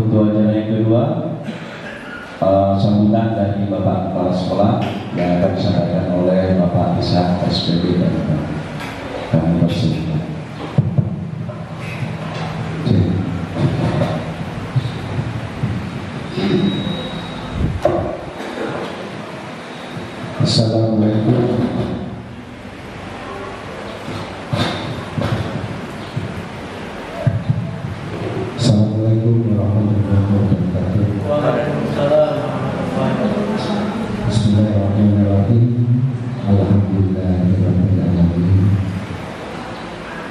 Untuk acara yang kedua, sambutan dari Bapak Kepala Sekolah yang akan disampaikan oleh Bapak Ishak SPB dan kami persilakan. Assalamualaikum. Assalamualaikum warahmatullahi wabarakatuh. Waalaikumsalam warahmatullahi wabarakatuh. Bismillahirrahmanirrahim. Alhamdulillahirabbil alamin.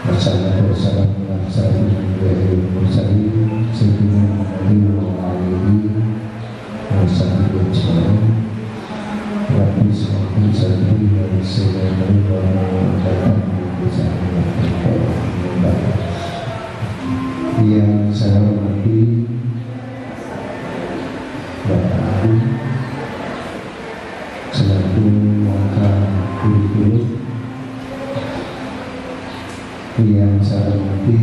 Wassalatu wassalamu ala sayyidil mursalin sayyidina Muhammadin wa alihi wa sahbihi ajmain. Rabbi shrah li sadri wa yassir li amri wahlul 'uqdatam min lisani yafqahu qawli. Yang saya hormati Bapak Abu selaku wakil kurikulum, yang saya hormati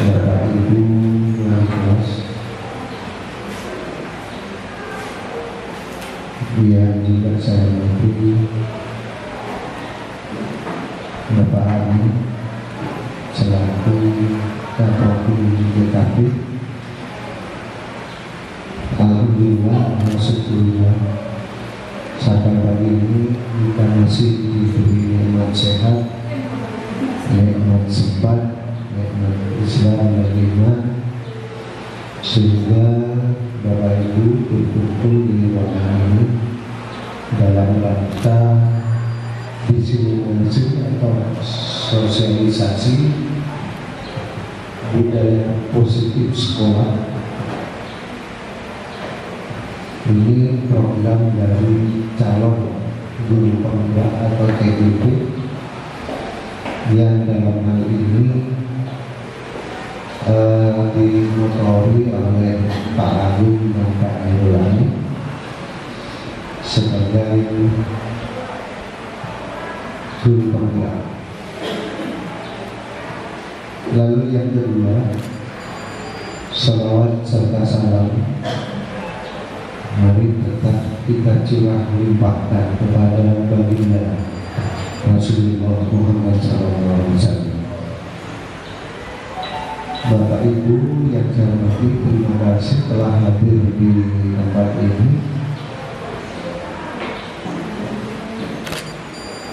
Bapak Ibu wali kelas, yang juga saya hormati Bapak Ali selaku Kapolri JKP. Alhamdulillah, alhamdulillah, sampai pagi ini kita masih diberi nikmat sehat, nikmat sempat, nikmat Islam dan iman, sehingga Bapak Ibu berkumpul di ruangan ini dalam rangka disimulasi atau sosialisasi budaya positif sekolah. Ini program dari calon guru penggerak atau TGP yang dalam hal ini dimotori oleh Pak Agung dan Pak Ayulani sebagai guru penggerak. Lalu yang kedua, salawat serta salam mari tetap kita curah limpahkan kepada baginda Rasulullah Muhammad SAW. Bapak Ibu yang saya hormati, terima kasih telah hadir di tempat ini.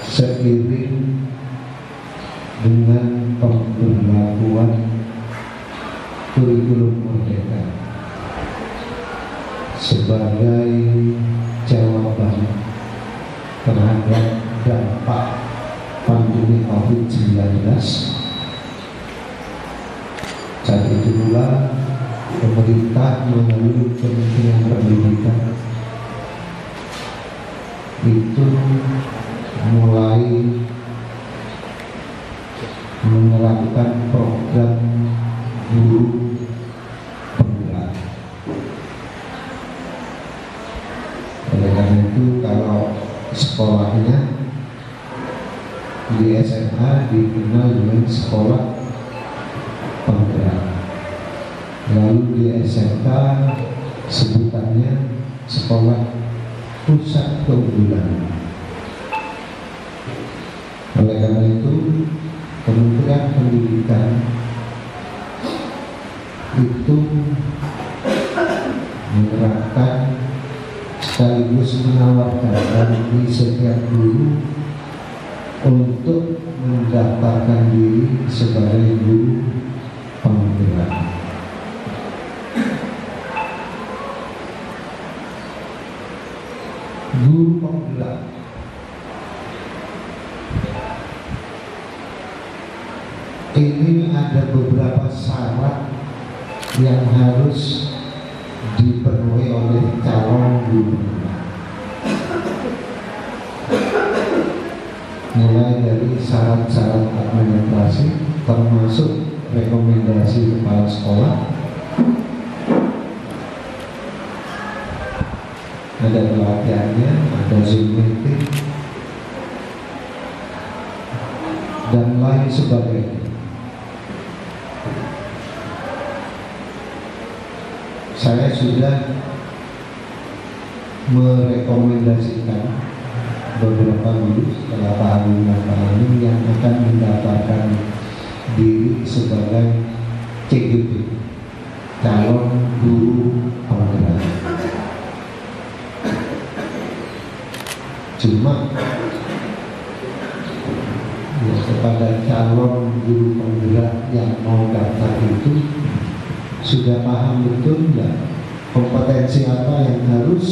Seiring dengan pemberlakuan kurikulum merdeka sebagai jawaban terhadap dampak pandemi COVID-19, saat itu pula pemerintah melalui Kementerian Pendidikan itu mulai menerapkan program guru penggerak. Oleh karena itu, kalau sekolahnya di SMA dikenal dengan sekolah penggerak, lalu di SMK sebutannya sekolah pusat keunggulan. Oleh karena itu, Kementerian Pendidikan itu menerapkan sekaligus menawarkan bagi setiap guru untuk mendaftarkan diri sebagai guru penggerak. Guru penggerak ini ada beberapa syarat yang harus dipenuhi oleh calon guru, mulai dari syarat-syarat administrasi termasuk rekomendasi kepala sekolah, ada pelatihannya, ada Zoom meeting dan lain sebagainya. saya sudah merekomendasikan beberapa guru setelah Pak Agung dan Pak Agung yang akan mendaftarkan diri sebagai CGP, calon guru penggerak. Cuma ya, kepada calon guru penggerak yang mau daftar itu sudah paham betul nggak kompetensi apa yang harus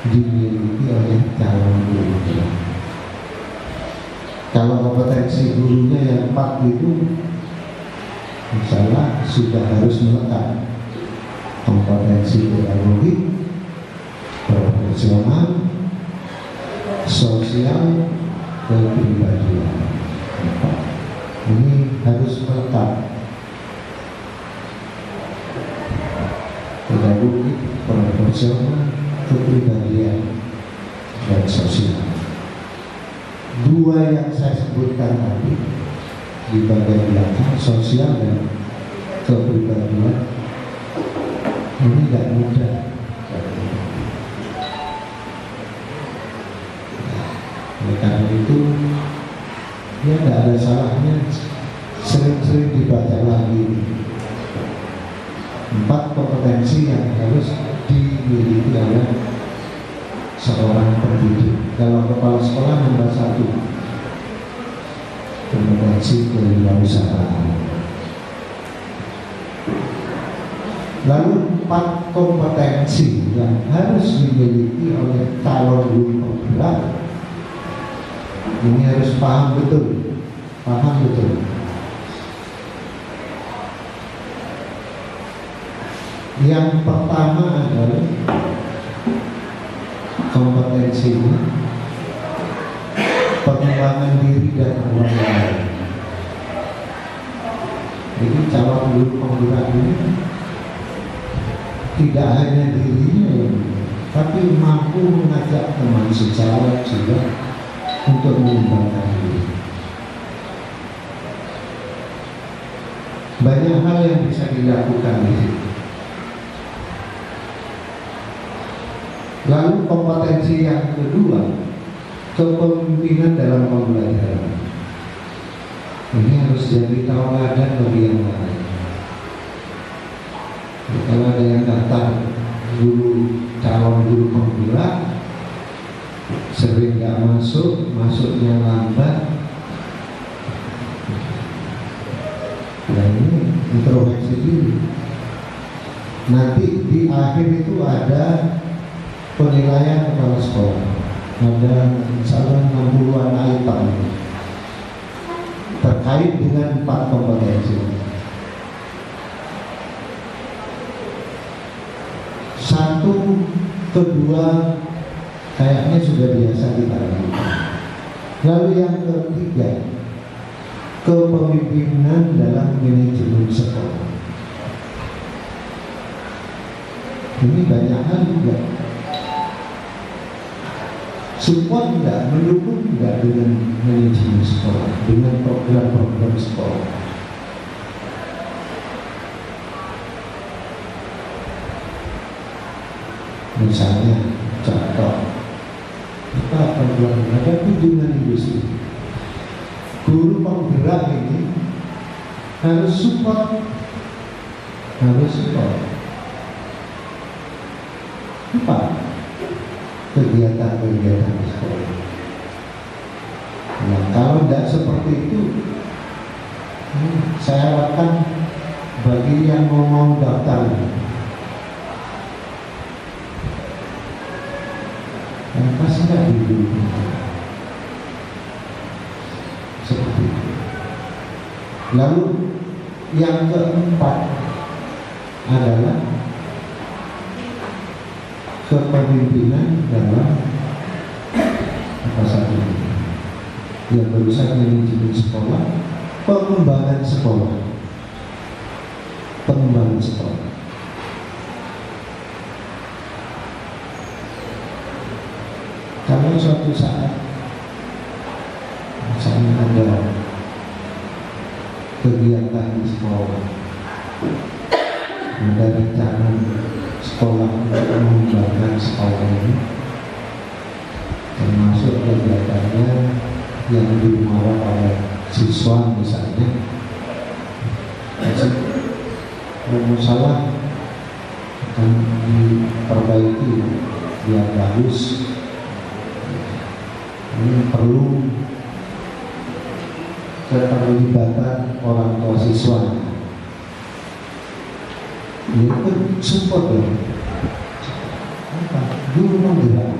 dimiliki oleh calon guru penggerak. Kalau kompetensi gurunya yang 4 itu misalnya sudah harus melekat kompetensi pedagogik, profesional, sosial, dan kepribadian. Ini harus melekat pedagogik, profesional, kepribadian, dan sosial. 2 yang saya sebutkan tadi di bagian belakang, sosial dan kepribadian, ini tidak mudah. Oleh karena itu, ya tidak ada salahnya sering-sering dibaca lagi 4 kompetensi yang harus dimiliki oleh seorang pendidik. Kalau kepala sekolah nomor 1, kompetensi kewirausahaan. Lalu 4 kompetensi yang harus dimiliki oleh calon guru penggerak. Ini harus paham betul. Yang pertama adalah kompetensinya pengembangan diri dan orang lain. Jadi calon guru penggerak ini tidak hanya dirinya, tapi mampu mengajak teman sejawat juga untuk mengembangkan diri. Banyak hal yang bisa dilakukan di situ. Lalu kompetensi yang kedua, kepemimpinan dalam pembelajaran. Ini harus jadi tauladan bagi yang lain. Kalau ada yang daftar calon guru penggerak, sering nggak masuknya lambat. Nah ini introspeksi diri. Nanti di akhir itu ada penilaian kepala sekolah. Ada misalnya 60-an item terkait dengan 4 kompetensi. 1, 2 kayaknya sudah biasa kita lakukan. Lalu yang ketiga, kepemimpinan dalam manajemen sekolah. Ini banyak hal juga. Support enggak, mendukung enggak dengan manajemen sekolah, dengan program-program sekolah. Misalnya, contoh, kita program ada kunjungan industri. Guru penggerak ini harus support. Apa? Kegiatan-kegiatan di sekolah. Nah, kalau tidak seperti itu, saya harapkan bagi yang mau daftar, pasti tidak dulu. Seperti itu. Lalu yang keempat adalah kepemimpinan dalam apa saja yang berusaha manajemen sekolah, pengembangan sekolah. Kalau suatu saat misalnya ada kegiatan di sekolah, ada rencana sekolah untuk mengembangkan sekolah ini, termasuk kegiatannya yang dimuara oleh siswa misalnya. Masalah akan diperbaiki biar bagus. Ini perlu keterlibatan orang tua siswa. Ini pun support ya. Guru penggerak.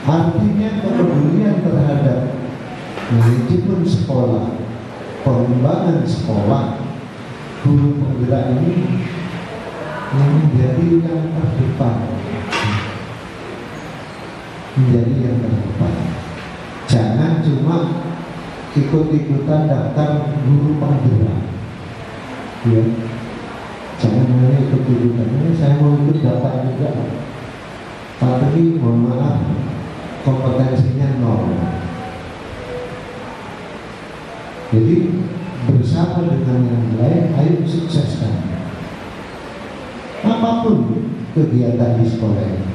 Artinya kepedulian terhadap manajemen sekolah, pengembangan sekolah, guru penggerak ini yang menjadi yang terdepan, menjadi yang terdepan. Jangan cuma ikut-ikutan daftar guru penggerak, ya. Jangan hanya ikut-ikutan. Ini saya mau ikut daftar juga, tapi mohon maaf kompetensinya nol. Jadi bersama dengan yang lain, ayo sukseskan apapun kegiatan di sekolah ini.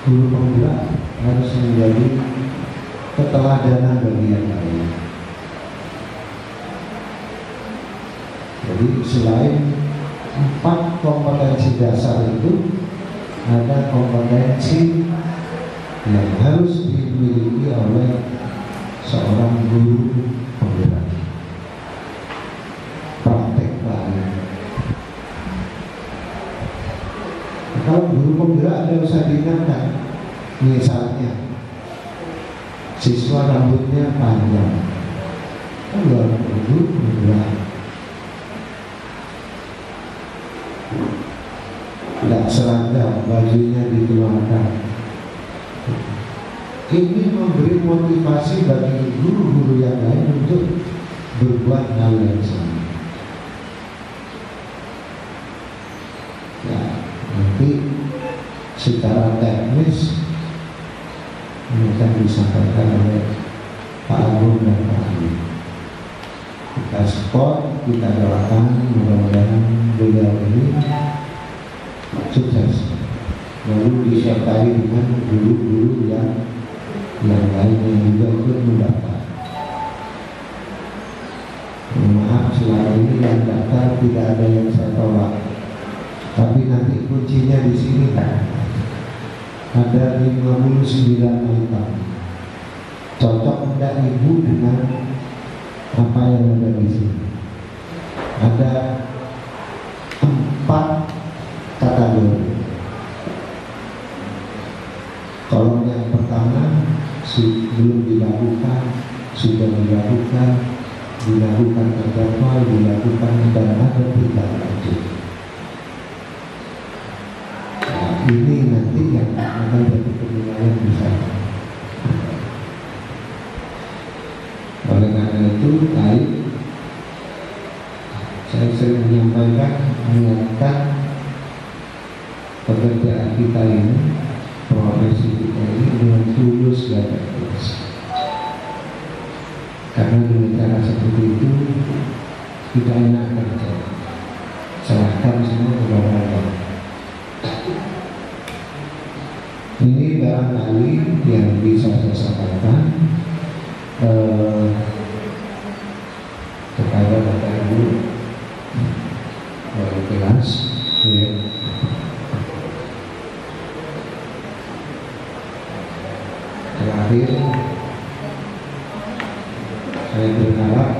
Guru penggerak harus menjadi keteladanan bagi yang lain. Jadi selain 4 kompetensi dasar itu, ada kompetensi yang harus dimiliki oleh seorang guru penggerak. Praktek lain. Kalau guru penggerak ada usah diingatkan. Misalnya siswa rambutnya panjang, enggak guru penggerak. Tidak seragam, bajunya dikeluarkan. Ini memberi motivasi bagi guru-guru yang lain untuk berbuat hal yang sama. Ya, nanti secara teknis ini akan disampaikan oleh Pak Agung dan Pak Ali. Kita support, kita doakan mudah-mudahan beliau ini sukses. Lalu disertai dengan guru-guru yang lain yang juga ikut mendaftar. Maaf, selama ini yang daftar tidak ada yang saya tolak, tapi nanti kuncinya di sini kan. Ada 59 item. Cocok enggak ibu dengan apa yang ada di sini? Ada 4 kategori. Kolom yang pertama belum dilakukan, sudah dilakukan terdaftar, dilakukan dan ada tidak lanjut. Nah, ini nanti yang akan jadi penilaian bersama. Oleh karena itu, baik, saya sering mengingatkan pekerjaan kita ini, profesi kita ini dengan tulus dan ikhlas. Karena dengan cara seperti itu kita enak kerja. Serahkan semua kepada Allah. Ini barangkali yang bisa saya sampaikan kepada Bapak Ibu wali kelas. Ya. Terakhir, saya berharap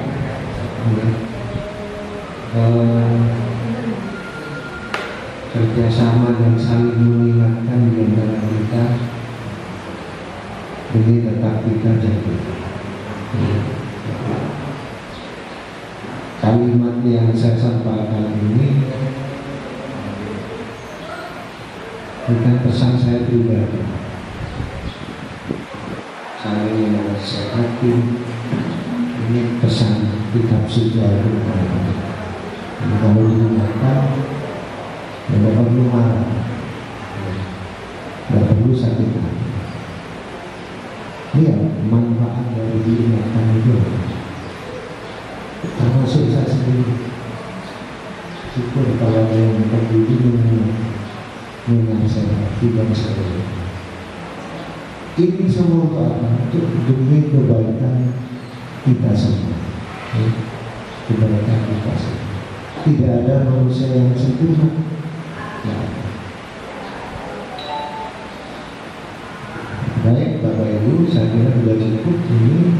kerjasama dan saling mengingatkan di antara kita ini tetap kita jaga. Kalimat yang saya sampaikan ini bukan pesan saya pribadi. Saya yang sehati, ini pesan kitab suci Al-Quran. Kalau digunakan, tidak perlu marah, tidak perlu sakit hati. Lihat manfaat dari diingatkan itu, termasuk saya sendiri. syukur kalau ada yang peduli dengan saya, tidak saya. Ini semua untuk apa? Untuk demi kebaikan kita semua. Kebaikan kita semua. Tidak ada manusia yang sempurna. Ya. Baik Bapak Ibu, saya kira sudah cukup ini.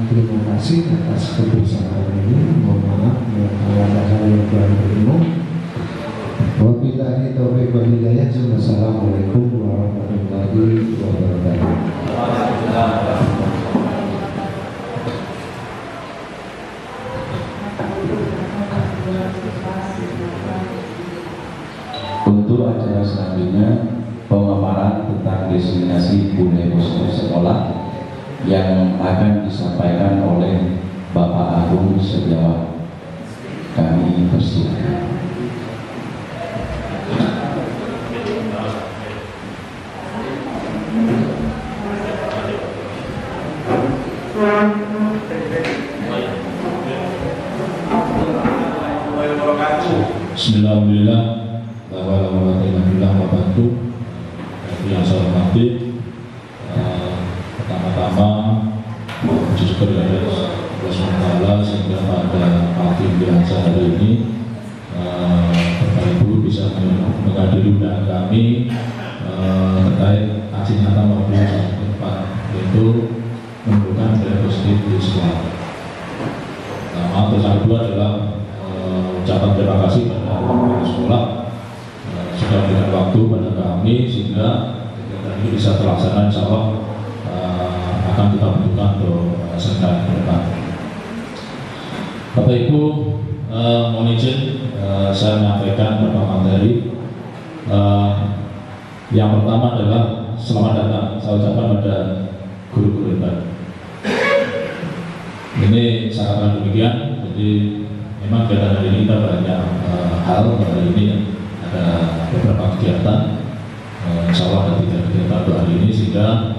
Terima kasih atas kebersamaan ini. Mohon maaf kalau ada hal yang kurang berkenan. Wabillahi taufiq wal hidayah. Wassalamualaikum warahmatullahi wabarakatuh. Untuk acara selanjutnya, pemaparan tentang destinasi budaya positif sekolah yang akan disampaikan oleh Bapak Agung Setiawan. Kami persilakan. Bismillahirrahmanirrahim. Alhamdulillah wabarakatuh. Yang saya hormati, pertama-tama syukur kepada Allah SWT sehingga pada pagi biasa hari ini Bapak Ibu bisa menghadiri undangan kami terkait aksi nyata maupun tempat, yaitu menunjukkan budaya positif di sekolah. Terus yang kedua adalah ucapan terima kasih pada sekolah sudah memberikan waktu pada kami sehingga kegiatan ini bisa terlaksana. Insya Allah akan kita butuhkan untuk sementara ke depan. Bapak Ibu, mohon izin saya menyampaikan beberapa materi. Yang pertama adalah selamat datang saya ucapkan pada guru-guru hebat. Ini saya katakan demikian. Jadi memang kegiatan hari ini kita banyak hal. Hari ini ada beberapa kegiatan, insya Allah ada 3 kegiatan untuk hari ini sehingga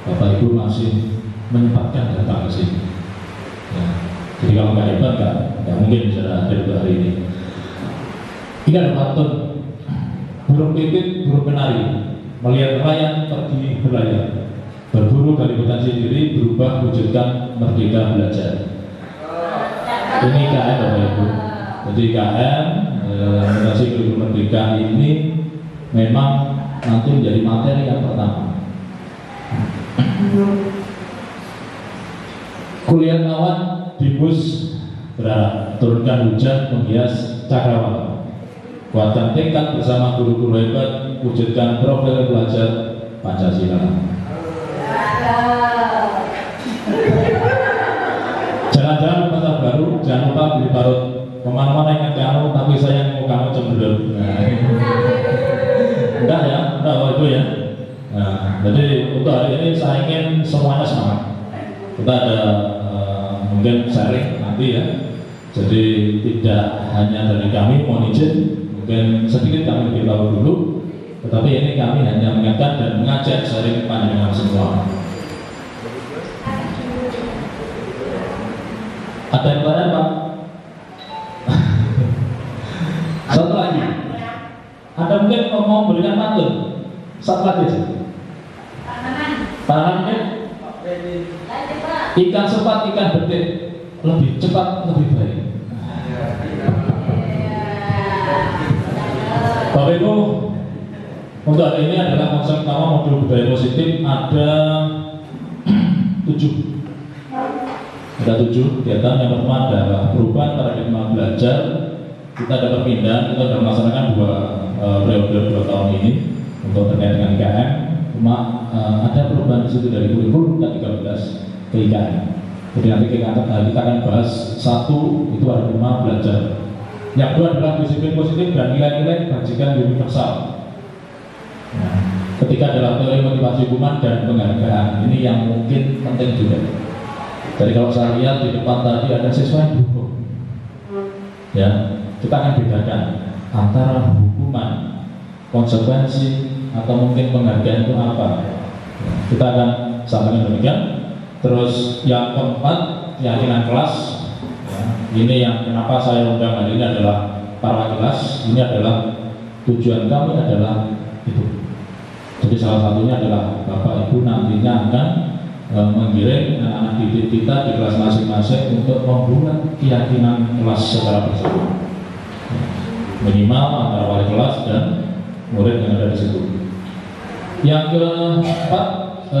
Bapak Ibu masih menyempatkan datang ke sini. Ya. Jadi kalau nggak hebat nggak mungkin bisa hadir untuk hari ini. Ini ada pantun, burung pipit, burung kenari, melihat nelayan pergi berlayar, berburu dari potensi diri, berubah wujudkan merdeka belajar. Ini KM Bapak Ibu. Jadi KM Generasi Guru Merdeka ini memang nanti menjadi materi yang pertama. Kuliah awan dibus berharap turunkan hujan menghias cakrawala. Kuatkan tekad bersama guru-guru hebat, wujudkan profil pelajar Pancasila. Jangan-jangan pasar baru, jangan lupa beli parut. Kemana-mana ingat kamu, tapi saya mau kamu cemberut. Enggak ya, enggak itu ya. Nah, jadi untuk hari ini saya ingin semuanya semangat. Kita ada mungkin sharing nanti ya. Jadi tidak hanya dari kami, mohon izin, mungkin sedikit kami beritahu dulu. Tetapi ini kami hanya mengingatkan dan mengajak sharing panjenengan semua. Ada yang bertanya Pak? Satu lagi, ada mungkin mau berikan pantun. Satu lagi saja. Tanaman ikan sepat, ikan betik, lebih cepat, lebih baik. Bapak Ibu, untuk hari ini adalah konsep utama modul budaya positif. Ada 7. Ada 7 kegiatan. Yang pertama adalah perubahan paradigma belajar. Kita ada perpindahan, kita sudah melaksanakan 2 periode 2 tahun ini untuk terkait dengan IKM. Cuma ada perubahan di situ dari kurikulum ke-13 ke IKM. Jadi nanti kita akan bahas 1 itu paradigma belajar. Yang 2 adalah disiplin positif dan nilai-nilai kebajikan universal. Nah, ketika adalah teori motivasi hukuman dan penghargaan, ini yang mungkin penting juga. Jadi kalau saya lihat di depan tadi ada siswa yang dukung, ya kita akan bedakan antara hukuman, konsekuensi, atau mungkin penghargaan itu apa. Kita akan sampaikan demikian. Terus yang keempat, keyakinan kelas. Ya. ini yang kenapa saya undang hari ini adalah para kelas. Ini adalah tujuan kami adalah itu. Jadi salah satunya adalah Bapak Ibu nantinya akan menggiring anak-anak didik kita di kelas masing-masing untuk membuat keyakinan kelas secara bersama, minimal antara wali kelas dan murid yang ada di situ. Yang keempat,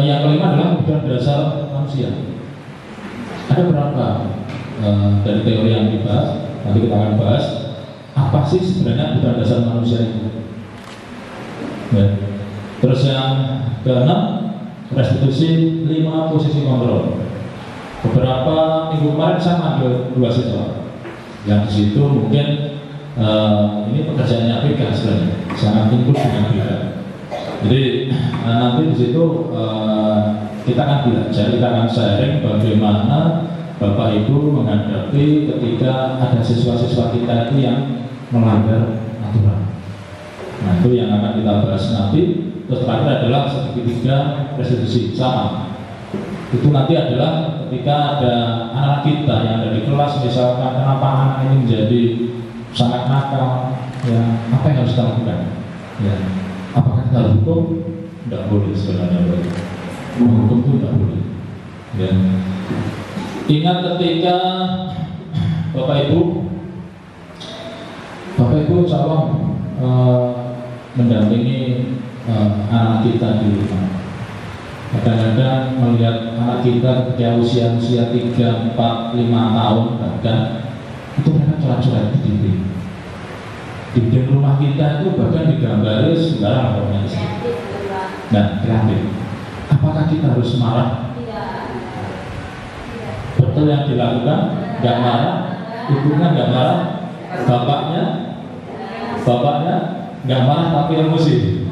yang kelima adalah kebutuhan dasar manusia. Ada berapa dari teori yang dibahas? Nanti kita akan bahas apa sih sebenarnya kebutuhan dasar manusia itu. Ya. Terus yang keenam, restitusi 5 posisi kontrol. Beberapa minggu kemarin saya ambil 2 siswa yang di situ mungkin ini pekerjaannya BK sebenarnya, sangat input dengan BK. Jadi nanti di situ kita akan belajar, kita akan sharing bagaimana Bapak Ibu menghadapi ketika ada siswa-siswa kita itu yang melanggar aturan. Nah itu yang akan kita bahas nanti. Terus terakhir adalah segitiga restitusi sama. Itu nanti adalah ketika ada anak kita yang ada di kelas, misalkan kenapa anak ini menjadi sangat nakal, ya apa yang harus kita lakukan? Ya, apakah kita harus hukum? Tidak boleh sebenarnya, menghukum itu tidak boleh. Ya. Ingat ketika Bapak Ibu insya Allah mendampingi anak kita di rumah. Kadang-kadang melihat anak kita ketika usia 3, 4, 5 tahun bahkan itu mereka coret-coret di dinding. Di dinding rumah kita itu bahkan digambari sembarang pokoknya di sini. Nah, kreatif. Apakah kita harus marah? Betul yang dilakukan? Gak marah? Ibunya gak marah? Bapaknya gak marah tapi emosi.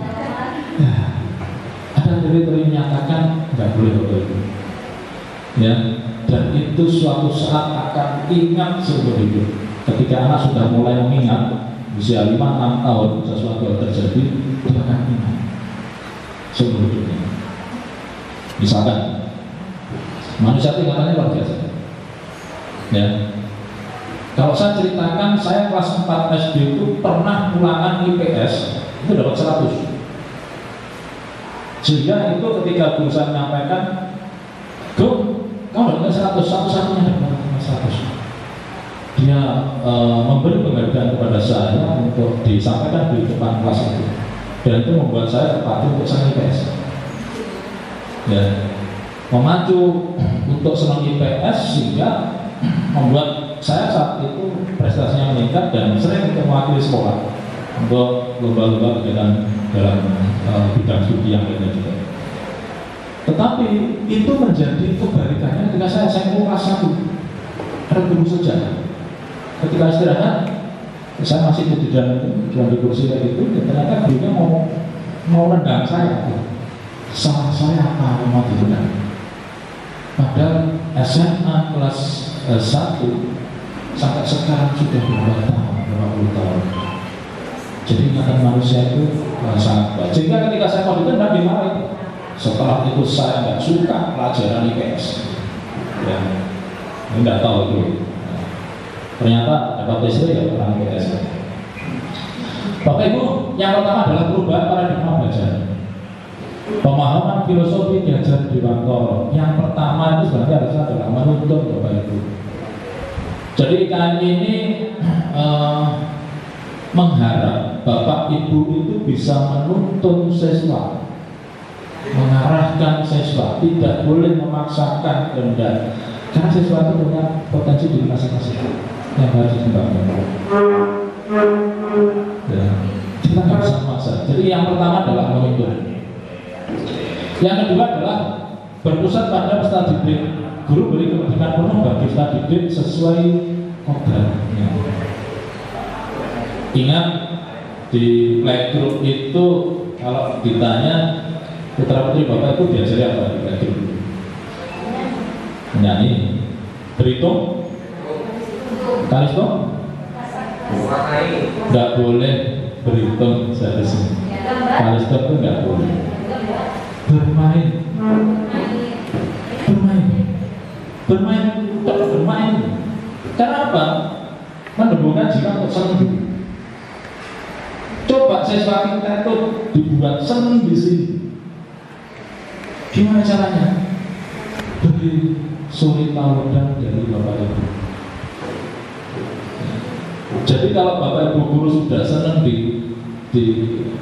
Ada teori menyatakan nggak boleh begitu, ya. Dan itu suatu saat akan ingat seumur hidup. Ketika anak sudah mulai mengingat usia 5-6 tahun sesuatu yang terjadi, dia akan ingat seumur hidupnya. Misalkan manusia ingatannya luar biasa, ya. Kalau saya ceritakan, saya kelas 4 SD itu pernah ulangan IPS itu dapat 100. Sehingga itu ketika guru saya menyampaikan, "Go, kamu dapat 100, satu-satunya dapat 100." Dia memberi penghargaan kepada saya untuk disampaikan di depan kelas itu, dan itu membuat saya terpacu untuk senang IPS. Ya, memacu untuk senang IPS sehingga membuat saya saat itu prestasinya meningkat dan sering untuk mewakili sekolah untuk lomba-lomba kegiatan dalam bidang studi yang lainnya juga. Tetapi itu menjadi kebalikannya ketika saya SMP kelas 1. Ada guru sejarah. Ketika istirahat, saya masih di dalam di kursi kayak gitu, dan ternyata gurunya mau rendang saya. Salah saya apa mau direndang? Padahal SMA kelas 1 sampai sekarang sudah berapa tahun, berapa puluh tahun. Jadi ingatan manusia itu sangat baik. Sehingga ketika saya mau ditendang dimarahin. Setelah itu saya nggak suka pelajaran IPS. Ya, ini nggak tahu itu. Nah, ternyata dapat tes ya orang IPS. Bapak Ibu, yang pertama adalah perubahan paradigma belajar. Pemahaman filosofi diajar di Wantoro. Yang pertama itu sebenarnya harusnya adalah menuntun Bapak Ibu. Jadi kami ini mengharap Bapak Ibu itu bisa menuntun siswa, mengarahkan siswa, tidak boleh memaksakan kehendak, karena siswa itu punya potensi diri masing-masing yang harus dikembangkan. Ya, kita nggak bisa memaksa. Jadi yang pertama adalah menuntun. Yang kedua adalah berpusat pada peserta didik. Guru beri kepentingan penuh bagi peserta didik sesuai programnya. Ingat di playgroup itu kalau ditanya putra putri Bapak itu diajari apa di playgroup? Menyanyi, berhitung, kalisto? Nggak boleh berhitung seharusnya. Kalisto itu nggak boleh. Bermain. Karena apa? Menumbuhkan jiwa untuk senang dulu. Coba siswa kita itu dibuat senang di sini. Gimana caranya? Beri suri tauladan dari Bapak Ibu. Jadi kalau Bapak Ibu guru sudah senang di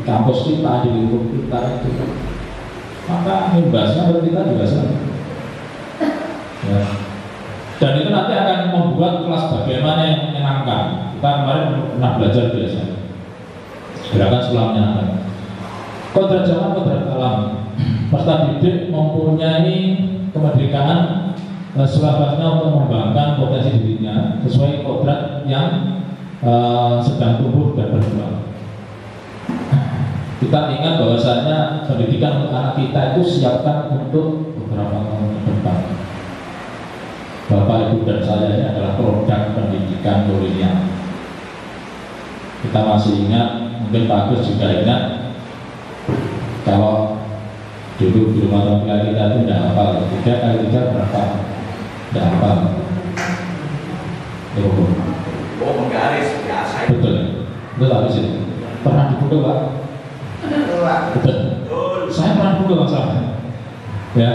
kampus kita, di lingkup kita itu, maka imbasnya kita juga senang. Ya. Dan itu nanti akan membuat kelas bagaimana yang menyenangkan. Kita kemarin pernah belajar biasa gerakan sekolah menyenangkan. Kodrat zaman, kodrat alam. Peserta didik mempunyai kemerdekaan setelahnya untuk mengembangkan potensi dirinya sesuai kodrat yang sedang tumbuh dan berkembang. Kita ingat bahwasanya pendidikan untuk anak kita itu siapkan untuk beberapa tahun ke depan. Bapak, Ibu, dan saya ini adalah produk pendidikan milenial. Kita masih ingat, mungkin Pak Agus juga ingat, kalau dulu di rumah tangga kita itu tidak hafal, 3 kali 3 berapa? Tidak hafal. Oh, menggaris biasa. Betul, betul habis itu. Pernah dipukul Pak? Betul. Saya pernah dipukul masalahnya. Ya.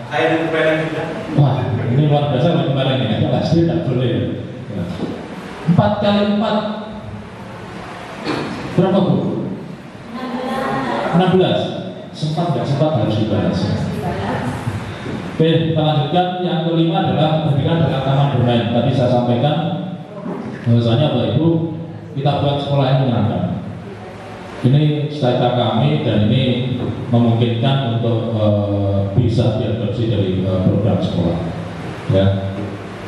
Saya dipukul juga. Wah, ini luar biasa loh kemarin ini. Kita pasti tidak boleh. Ya. 4 kali 4 berapa Bu? 16. Sempat nggak sempat harus dibalas. Oke, kita lanjutkan. Yang kelima adalah pendidikan dengan taman bermain. Tadi saya sampaikan bahwasanya Bapak Ibu, kita buat sekolah yang menyenangkan. Ini cita-cita kami dan ini memungkinkan untuk bisa diadopsi dari program sekolah. Ya,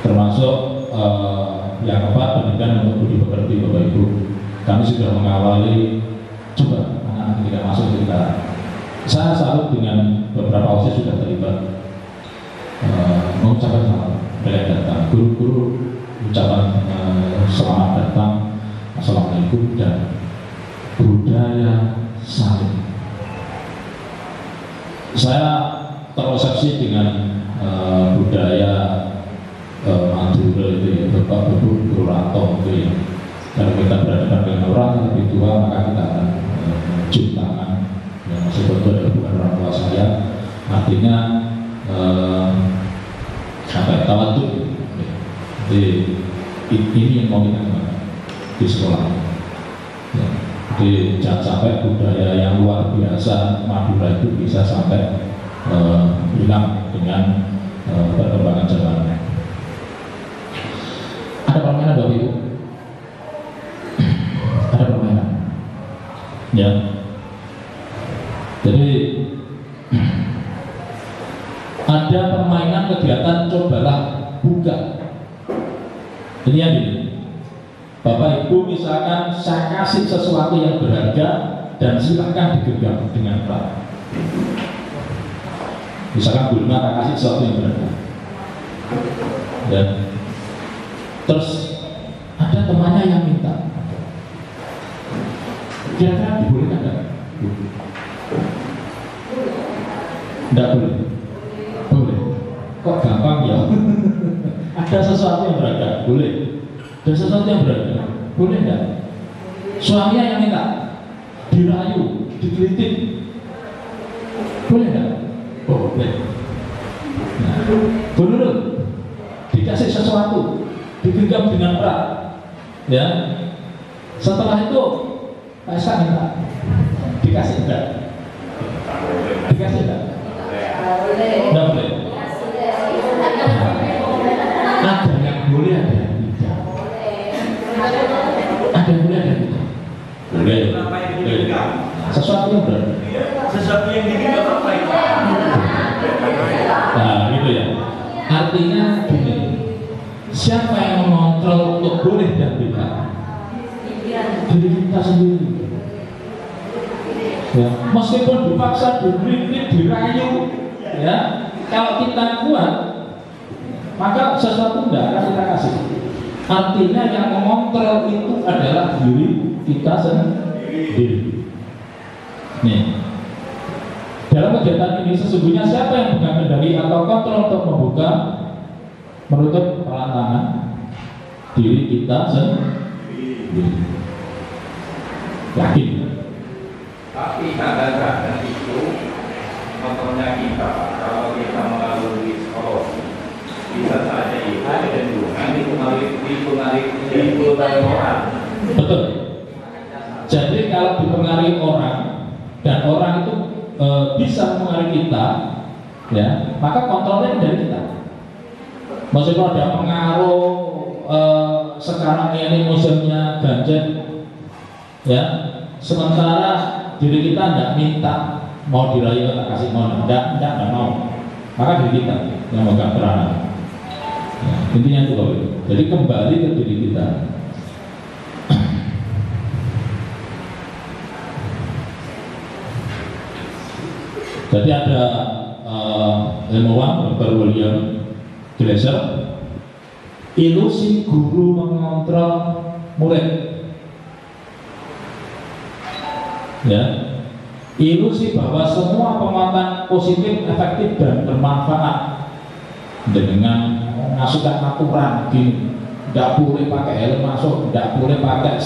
termasuk yang keempat, pendidikan untuk budi pekerti Bapak Ibu. Kami sudah mengawali, coba anak-anak tidak masuk kita. Saya salut dengan beberapa OSIS sudah terlibat mengucapkan selamat datang, guru-guru ucapan selamat datang, assalamualaikum, dan budaya saling. Saya terobsesi dengan budaya Madura itu ya, Bapak Ibu guru rantau itu ya. Kalau kita berhadapan dengan orang yang lebih tua, maka kita akan cium tangan. Yang masih betul adalah bukan orang tua saya. Artinya tawaduk. Jadi ini yang mau kita kembangkan di sekolah. Ya. Jadi jangan sampai budaya yang luar biasa Madura itu bisa sampai hilang dengan perkembangan zaman. Ada permainan Bapak Ibu? Ada permainan. Ya. Jadi ada permainan kegiatan cobalah buka. Ini yang ini. Bapak Ibu misalkan saya kasih sesuatu yang berharga dan silakan digenggam dengan erat. Misalkan Bu Lima kasih sesuatu yang berharga. Dan terus ada temannya yang minta. Kira-kira dibolehkan enggak? Enggak boleh. Boleh. Kok gampang ya? Ada sesuatu yang berharga, boleh. Ada sesuatu yang berharga, boleh enggak? Suaminya yang minta, dirayu, digelitik, boleh enggak? Boleh. Nah, boleh. Dikasih sesuatu, digenggam dengan erat, ya. Setelah itu, Pak minta, dikasih enggak? Dikasih enggak? Enggak boleh. Ada yang boleh, ada yang tidak. Ada yang boleh, ada yang tidak. Boleh. Sesuatu yang berarti. Sesuatu yang digenggam apa itu? Nah, gitu ya. Artinya gini, siapa yang mengontrol untuk boleh dan tidak? Diri kita sendiri. Ya, meskipun dipaksa, diberi, dirayu, ya, kalau kita kuat, maka sesuatu tidak akan kita kasih. Artinya yang mengontrol itu adalah diri kita sendiri. Nih, dalam kegiatan ini sesungguhnya siapa yang pegang kendali atau kontrol untuk membuka, menutup perlahan tangan, diri kita sendiri. Yakin? Tapi kadang-kadang itu contohnya kita, kalau kita melalui psikologi, bisa saja itu kecenderungan dipengaruhi orang. Betul. Jadi kalau dipengaruhi orang dan orang itu bisa mempengaruhi kita, ya, maka kontrolnya dari kita. Maksudnya ada pengaruh sekarang ini musimnya gadget, ya, sementara diri kita tidak minta mau dirayu atau kasih mau, tidak mau, maka diri kita yang memegang peranan. Ya, intinya itu loh. Jadi kembali ke diri kita. Jadi ada ilmuwan Dr. William Glasser, ilusi guru mengontrol murid. Ya, ilusi bahwa semua penguatan positif, efektif dan bermanfaat dengan masukkan aturan gini, tidak boleh pakai helm masuk, tidak boleh pakai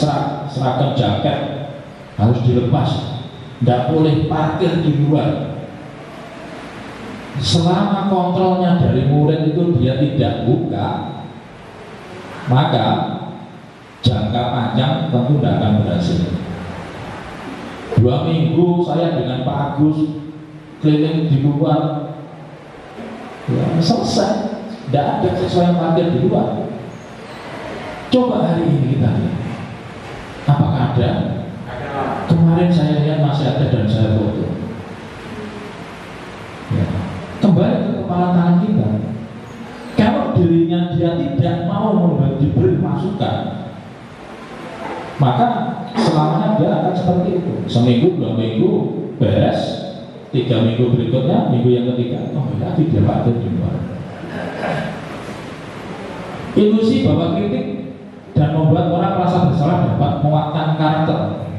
seragam jaket, harus dilepas, tidak boleh parkir di luar. Selama kontrolnya dari murid itu dia tidak buka, maka jangka panjang tentu tidak akan berhasil. 2 minggu saya dengan Pak Agus keliling di luar, ya, selesai, tidak ada siswa yang parkir di luar. Coba hari ini kita lihat, apakah ada? Kemarin saya lihat masih ada dan saya foto. Ya. Kembali ke kepala tangan kita. Kalau dirinya dia tidak mau diberi masukan, maka selamanya dia akan seperti itu. Seminggu, 2 minggu beres, 3 minggu berikutnya, minggu yang ketiga, kembali lagi dia parkir di luar. Ilusi bahwa kritik dan membuat orang merasa bersalah dapat menguatkan karakter.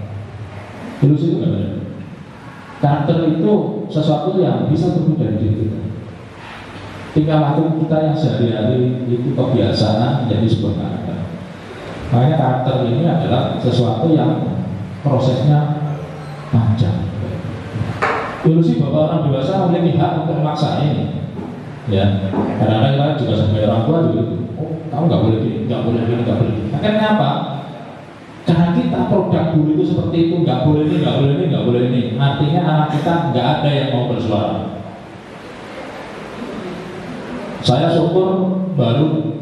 Ilusi itu benar. Karakter itu sesuatu yang bisa tumbuh dari diri kita. Tingkah laku kita yang sehari-hari itu kebiasaan menjadi sebuah karakter. Makanya karakter ini adalah sesuatu yang prosesnya panjang. Ilusi bahwa orang dewasa memiliki hak untuk memaksa ini. Ya, kadang-kadang kita juga sebagai orang tua juga, oh, kamu nggak boleh gini, nggak boleh gini, nggak boleh gini. Akhirnya apa? Karena kita produk dulu itu seperti itu, nggak boleh ini, nggak boleh ini, nggak boleh ini. Artinya anak kita nggak ada yang mau bersuara. Saya syukur baru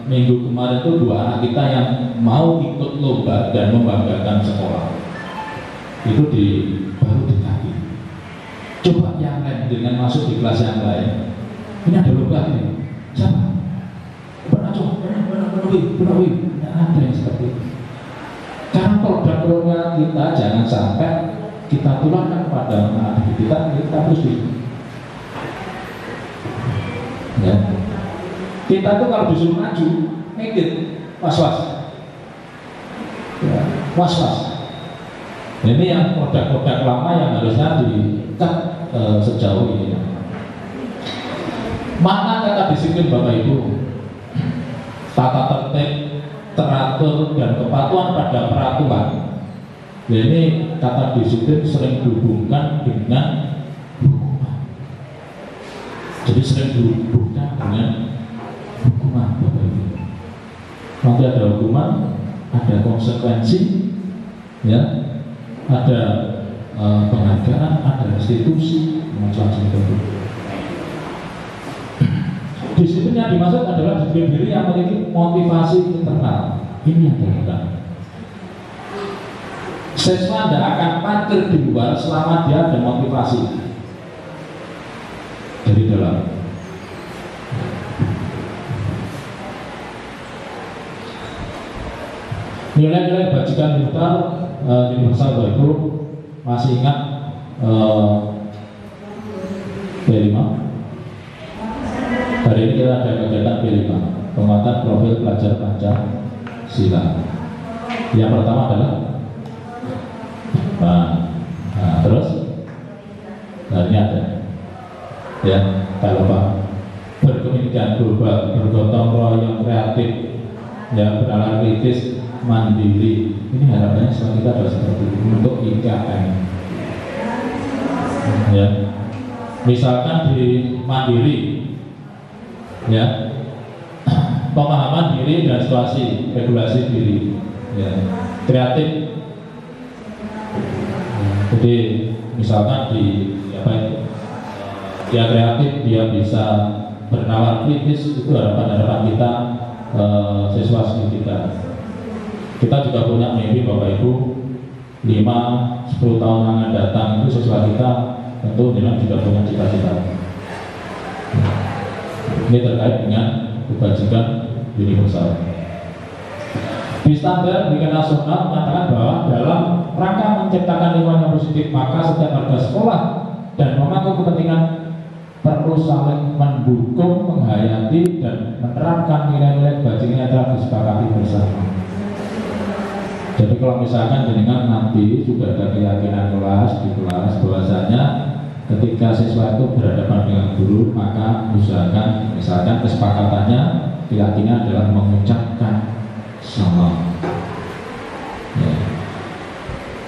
minggu kemarin itu 2 anak kita yang mau ikut lomba dan membanggakan sekolah. Itu baru dikasih. Coba yang lain dengan masuk di kelas yang lain. Ini ada lomba ini. Siapa? Benar. Tidak ada yang seperti itu. Karena produk-produknya kita jangan sampai kita tularkan kepada anak kita terus ya. Kita tuh kalau disuruh maju, mikir, was-was, ya, was-was. Ini yang produk-produk lama yang harusnya di-cut sejauh ini. Mana kata disiplin Bapak Ibu? Tata tertib, teratur dan kepatuhan pada peraturan. Ini kata disiplin sering dihubungkan dengan hukuman. Jadi sering dihubungkan dengan hukuman, Bapak Ibu. Nanti ada hukuman, ada konsekuensi, ya, ada penghargaan, ada restitusi, macam-macam itu. Disiplin yang dimaksud adalah disiplin diri yang memiliki motivasi internal. Ini yang dilakukan. Siswa tidak akan parkir di luar selama dia ada motivasi dari dalam. Nilai-nilai bajikan Muhtar universal Bapak Ibu masih ingat B5. Hari ini kita ada kegiatan B5, penguatan profil pelajar Pancasila. Yang pertama adalah terus ini ada, ya, kalau Pak berkomunikasi global, bergotong royong kreatif, ya, bernalar kritis, mandiri. Ini harapannya semua kita adalah seperti itu untuk IKN. Ya, misalkan di mandiri, ya, pemahaman diri dan situasi, regulasi diri, ya, kreatif. Jadi misalkan di apa itu, ya kreatif, dia bisa bernalar kritis, itu harapan kita siswa kita. Kita juga punya mimpi Bapak Ibu 5-10 tahun yang akan datang itu siswa kita tentu dengan juga punya cita-cita. Ini terkait dengan kebajikan universal. Di standar Bimbingan Nasional mengatakan bahwa dalam rangka menciptakan lingkungan yang positif, maka setiap warga sekolah dan memangku kepentingan perlu saling mendukung, menghayati, dan menerapkan nilai-nilai bajingan yang telah disepakati bersama. Jadi kalau misalkan jenengan nanti juga ada keyakinan di kelas bahwasanya ketika siswa itu berhadapan dengan guru, maka usahakan misalkan kesepakatannya keyakinan adalah mengucapkan salam. Ya.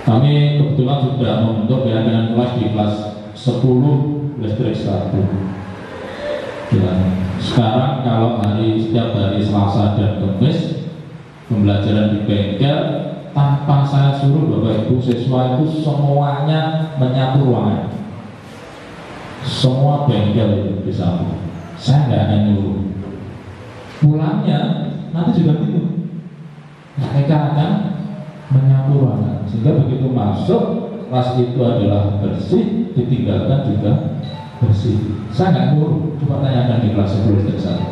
Kami kebetulan sudah membentuk keyakinan kelas di kelas 10 listrik 1. Ya. Sekarang kalau setiap hari Selasa dan Kamis pembelajaran di bengkel, tanpa saya suruh Bapak Ibu siswa itu semuanya menyapu ruangan. Semua bengkel itu disapu. Saya nggak akan nyuruh. Pulangnya nanti juga gitu. Mereka akan menyapu ruangan sehingga begitu masuk kelas itu adalah bersih, ditinggalkan juga bersih. Saya nggak nyuruh. Coba tanyakan di kelas 10 dari saya.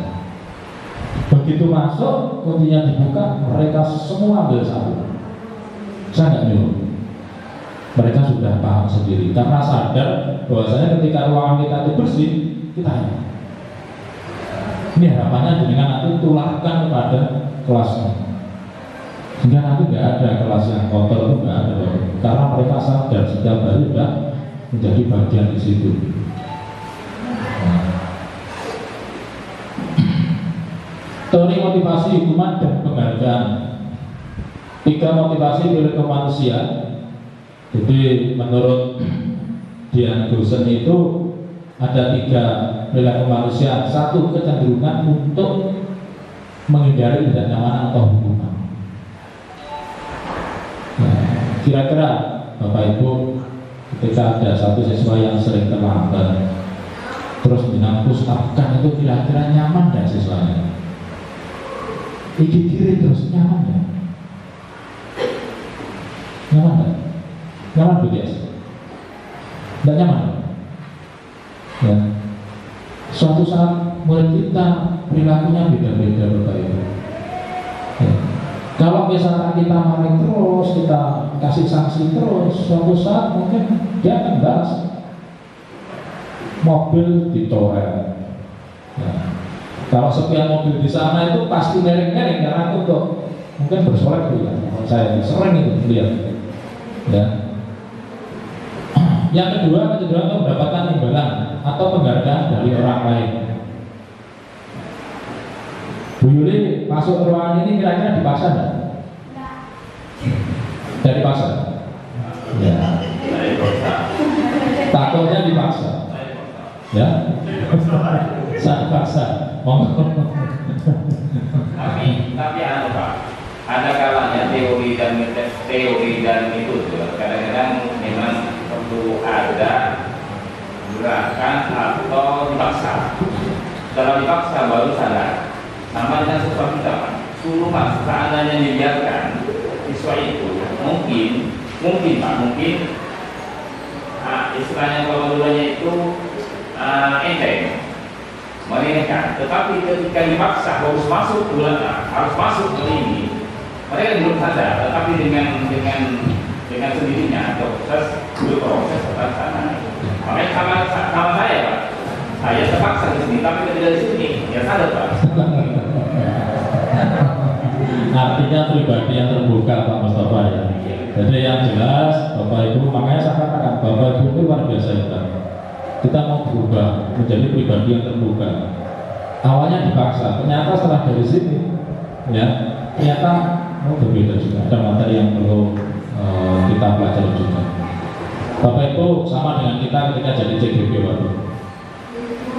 Begitu masuk, kuncinya dibuka, mereka semua ambil sapu. Saya nggak nyuruh. Mereka sudah paham sendiri karena sadar bahwasanya ketika ruangan kita itu bersih, kita ini. Ini harapannya dengan nanti tularkan kepada kelasnya. Sehingga nanti nggak ada kelas yang kotor itu nggak ada, karena mereka sadar setiap hari sudah menjadi bagian di situ. Teori motivasi, hukuman, dan penghargaan. 3 motivasi perilaku manusia. Jadi menurut Dian Dosen itu ada 3 perilaku manusia. 1, kecenderungan untuk menghindari tidak nyaman atau hukuman. Nah, kira-kira Bapak Ibu ketika ada satu siswa yang sering terlambat terus menghapuskan itu kira-kira nyaman dan siswanya? Iki kiri terus nyaman ya? Nyaman kan? Nyaman BTS? Tidak nyaman? Ya. Suatu saat murid kita perilakunya beda-beda Bapak Ibu. Ya. Kalau misalkan kita marah terus, kita kasih sanksi terus, suatu saat mungkin dia akan balas. Mobil dicoret. Ya. Kalau sekian mobil di sana itu pasti nering-nering karena itu untuk mungkin bersolek juga. Saya sering itu lihat. Ya. Yang kedua, kecenderungan untuk mendapatkan imbalan atau penghargaan dari orang lain. Bu Yuli masuk ruangan ini kira-kira dipaksa enggak? Tidak dipaksa. Ya. Takutnya dipaksa. Ya. Saya paksa. Tapi anu Pak, ada kalanya teori dan itu kadang-kadang memang perlu ada gerakan atau dipaksa. Kalau dipaksa baru sadar. Sama dengan siswa kita Pak, suruh Mas, seandainya dibiarkan siswa itu mungkin istilahnya kalau dulunya itu enteng mereka, tetapi ketika dipaksa harus masuk ke ini, mereka belum sadar, tetapi dengan sendirinya berproses tetap sana. Makanya sama saya Pak, saya terpaksa di sini, tapi ketika di sini ya sadar Pak. Artinya pribadi yang terbuka Pak Mustafa ya. Jadi yang jelas Bapak Ibu, makanya saya katakan Bapak Ibu itu luar biasa kita mau berubah menjadi pribadi yang terbuka. Awalnya dipaksa, ternyata setelah dari sini ya ternyata berbeda juga, ada materi yang perlu kita pelajari juga. Bapak Ibu sama dengan kita ketika jadi CGP waktu.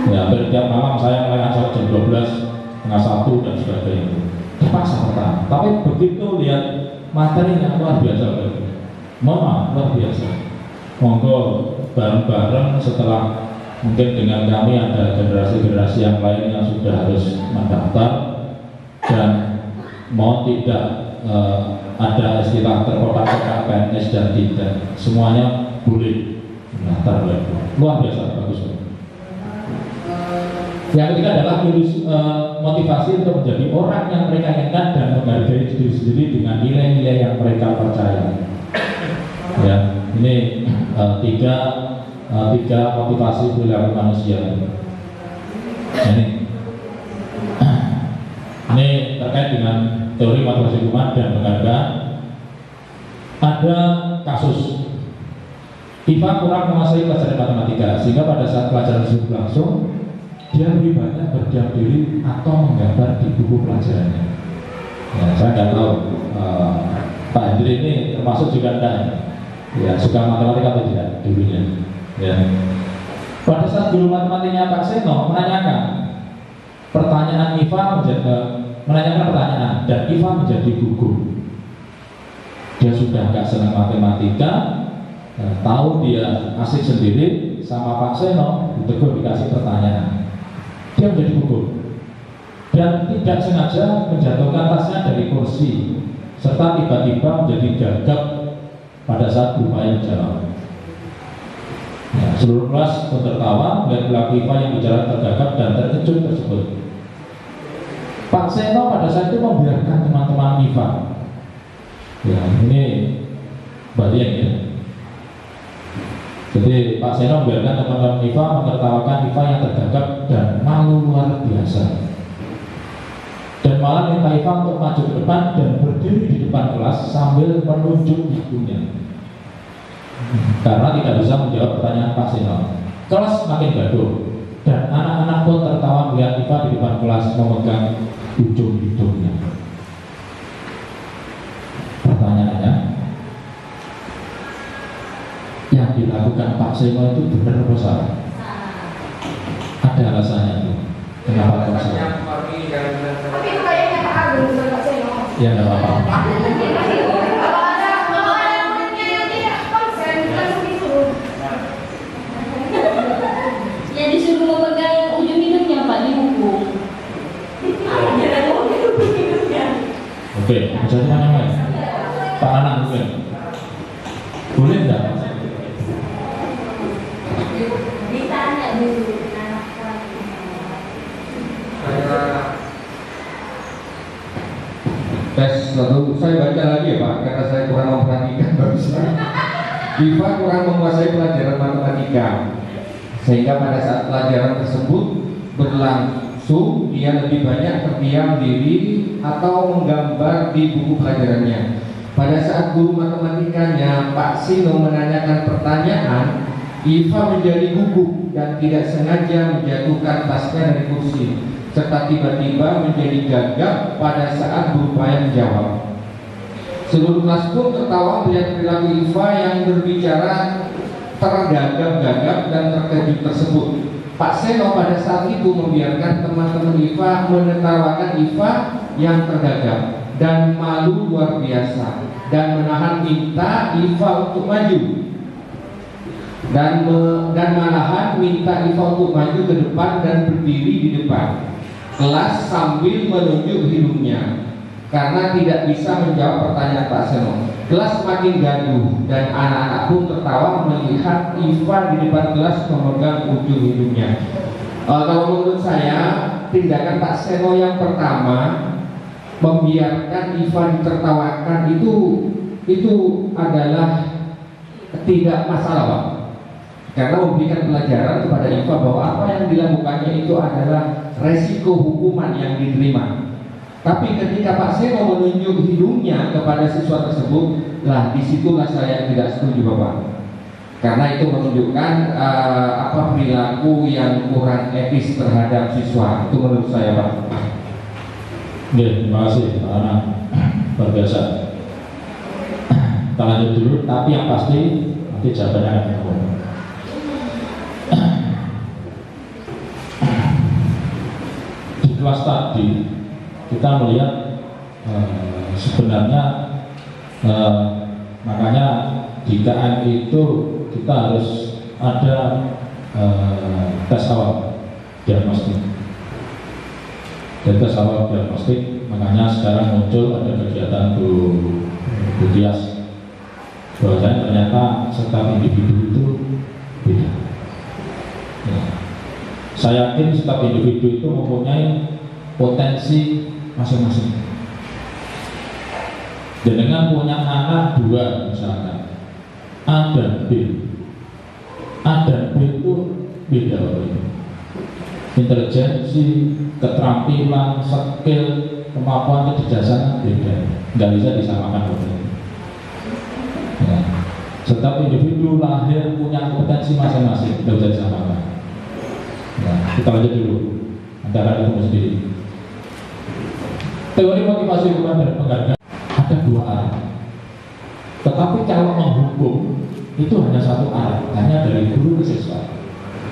Ya, hampir tiap malam saya mulai ngajar jam 12, setengah 1 dan sebagainya. Terpaksa pertama. Tapi begitu lihat materinya luar biasa, Mama luar biasa. Monggo bareng-bareng setelah mungkin dengan kami ada generasi-generasi yang lain yang sudah harus mendaftar dan mau tidak ada istilah terkotak-kotak PNS dan tidak, semuanya boleh mendaftar. Luar biasa, bagus. Yang ketiga adalah motivasi untuk menjadi orang yang mereka inginkan dan menghargai diri sendiri dengan nilai-nilai yang mereka percaya. Ya, ini tiga motivasi perilaku manusia. Ini terkait dengan teori motivasi human dan penghargaan. Ada kasus Iva kurang menguasai pelajaran matematika sehingga pada saat pelajaran tersebut berlangsung dia lebih banyak berdiam diri atau menggambar di buku pelajarannya. Ya, saya nggak tahu Pak Hendri ini termasuk juga enggak ya suka matematika atau tidak dulunya. Ya. Pada saat guru matematikanya Pak Seno menanyakan pertanyaan Iva menanyakan pertanyaan dan Iva menjadi gugup. Dia sudah nggak senang matematika, tahu dia asik sendiri sama Pak Seno, ditegur dikasih pertanyaan. Dia menjadi gugup dan tidak sengaja menjatuhkan tasnya dari kursi serta tiba-tiba menjadi gagap pada saat berupaya menjawab. Ya, seluruh kelas pun tertawa melihat perilaku Iva yang bicara tergagap dan terkejut tersebut. Pak Seno pada saat itu membiarkan teman-teman Iva. Ya, ini bagian ya. Jadi Pak Seno membiarkan teman-teman Iva menertawakan Iva yang tergagap dan malu luar biasa. Dan malah minta Iva untuk maju ke depan dan berdiri di depan kelas sambil menunjuk ibunya. Karena tidak bisa menjawab pertanyaan Pak Seno. Kelas makin gaduh dan anak-anak pun tertawa melihat Iva di depan kelas memegang ujung hidungnya. Pertanyaannya, yang dilakukan Pak Seno itu benar atau salah? Ada alasannya tuh. Kenapa kok salah? Tapi itu kayaknya Pak Agung bukan Pak Seno. Ya nggak apa-apa. Ya disuruh memegang ujung hidungnya Pak di buku. Oke, jadi mana Pak Anang mungkin boleh nggak? Ditanya dulu. Tes satu, saya baca lagi ya Pak, karena saya kurang memperhatikan barusan. Iva kurang menguasai pelajaran matematika, sehingga pada saat pelajaran tersebut berlangsung dia lebih banyak terdiam diri atau menggambar di buku pelajarannya. Pada saat guru matematikanya Pak Sino menanyakan pertanyaan, Iva menjadi gugup dan tidak sengaja menjatuhkan tasnya dari kursi, serta tiba-tiba menjadi gagap pada saat berupaya menjawab. Seluruh kelas pun tertawa melihat perilaku Iva yang berbicara tergagap-gagap dan terkejut tersebut. Pak Seno pada saat itu membiarkan teman-teman Iva menertawakan Iva yang tergagap dan malu luar biasa dan menahan minta Iva untuk maju dan malahan minta Iva untuk maju ke depan dan berdiri di depan kelas sambil menunjuk hidungnya karena tidak bisa menjawab pertanyaan Pak Seno. Kelas semakin gaduh dan anak-anak pun tertawa melihat Iva di depan kelas memegang ujung hidungnya. Kalau menurut saya tindakan Pak Seno yang pertama membiarkan Iva ditertawakan itu adalah tidak masalah Pak, karena memberikan pelajaran kepada Iva bahwa apa yang dilakukannya itu adalah resiko hukuman yang diterima. Tapi ketika Pak Seno menunjuk hidungnya kepada siswa tersebut, lah disitulah saya tidak setuju Bapak, karena itu menunjukkan perilaku yang kurang etis terhadap siswa. Itu menurut saya Pak. Oke, terima kasih Pak Anang. luar biasa. Kita lanjut dulu, tapi yang pasti nanti jawabannya akan ketemu. Di kelas tadi kita melihat sebenarnya makanya di KM itu kita harus ada tes awal diagnostik. Dan tes awal diagnostik, makanya sekarang muncul ada kegiatan Bu Tias, bahwasanya ternyata setiap individu itu beda. Ya. Saya yakin setiap individu itu mempunyai potensi masing-masing. Dan dengan punya anak dua misalkan, A dan B, A dan B itu beda orang. Intelijensi, keterampilan, skill, kemampuan, kecerdasan beda, nggak bisa disamakan orang. Ya. Setiap individu lahir punya kompetensi masing-masing, nggak bisa disamakan. Ya. Kita lanjut dulu, antara itu sendiri. Teori motivasi hukuman dan penghargaan ada dua arah. Tetapi kalau menghukum itu hanya satu arah, hanya dari guru ke siswa,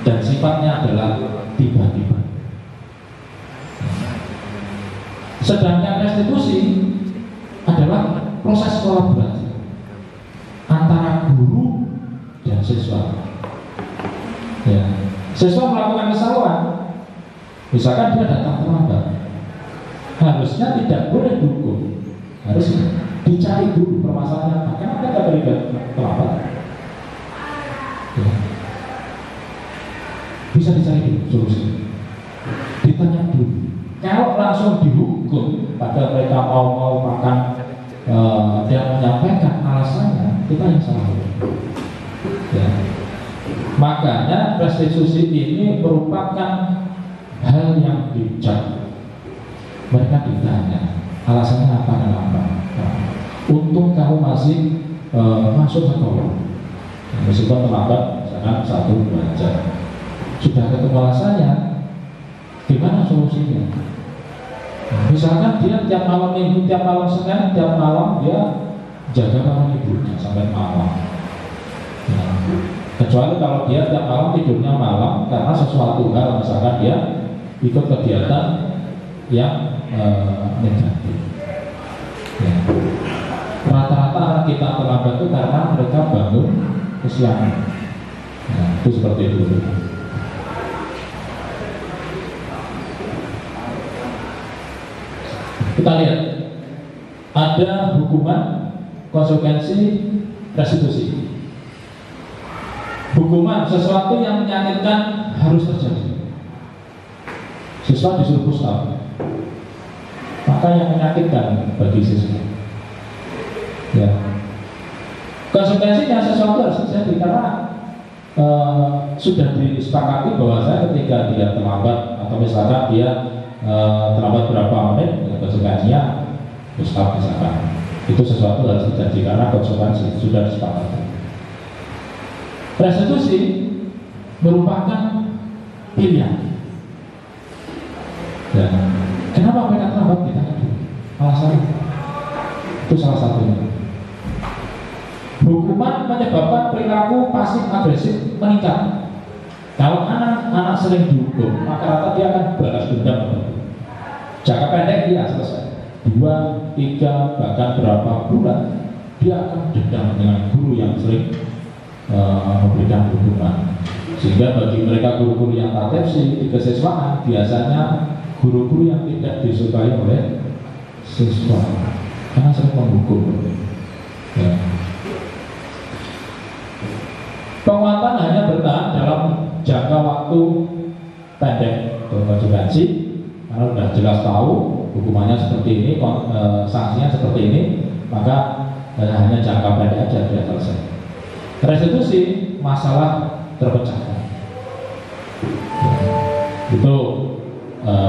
dan sifatnya adalah tiba-tiba. Sedangkan restitusi adalah proses kolaborasi antara guru dan siswa. Ya. Siswa melakukan kesalahan, misalkan dia datang terlambat, harusnya tidak boleh dihukum, harus dicari dulu permasalahan. Kenapa kita berikan terlambat? Ya. Bisa dicari dulu solusi, ditanya dulu. Kalau langsung dihukum, padahal mereka mau makan dia menyampaikan alasannya, kita yang salah. Ya. Makanya restitusi ini merupakan hal yang bijak. Mereka ditanya alasannya apa kenapa. Untung kamu masih masuk sekolah, meskipun terlambat, misalkan 1-2 jam. Sudah ketemu alasannya, gimana solusinya? Misalkan dia tiap malam minggu, tiap malam Senin, tiap malam dia jaga malam ibunya sampai malam. Ya. Kecuali kalau dia tiap malam tidurnya malam karena sesuatu hal, misalkan dia ikut kegiatan yang negatif. Ya. Rata-rata anak kita terlambat itu karena mereka bangun kesiangan. Nah, itu seperti itu. Kita lihat ada hukuman, konsekuensi, restitusi. Hukuman sesuatu yang menyakitkan harus terjadi. Siswa disuruh push up, maka yang menyakitkan bagi siswa. Ya. Konsekuensinya sesuatu harus terjadi karena sudah disepakati bahwa saya ketika dia terlambat atau misalkan dia terlambat berapa menit, konsekuensinya push-up misalkan, itu sesuatu harus terjadi karena konsekuensi sudah disepakati. Restitusi merupakan pilihan. Ya. Kenapa mereka terlambat? Kita ngerti alasannya. Itu salah satunya. Hukuman menyebabkan perilaku pasif agresif meningkat. Kalau anak-anak sering dihukum, maka rata dia akan balas dendam. Jangka pendek dia selesai 2, 3, bahkan berapa bulan dia akan dendam dengan guru yang sering memberikan hukuman. Sehingga bagi mereka guru-guru yang tatepsi di kesiswaan, biasanya guru-guru yang tidak disukai oleh siswa karena sering menghukum. Ya. Penguatan hanya bertahan dalam jangka waktu pendek. Konsekuensi karena sudah jelas tahu hukumannya seperti ini, sanksinya seperti ini, maka hanya jangka pendek aja dia selesai. Restitusi masalah terpecahkan. Itu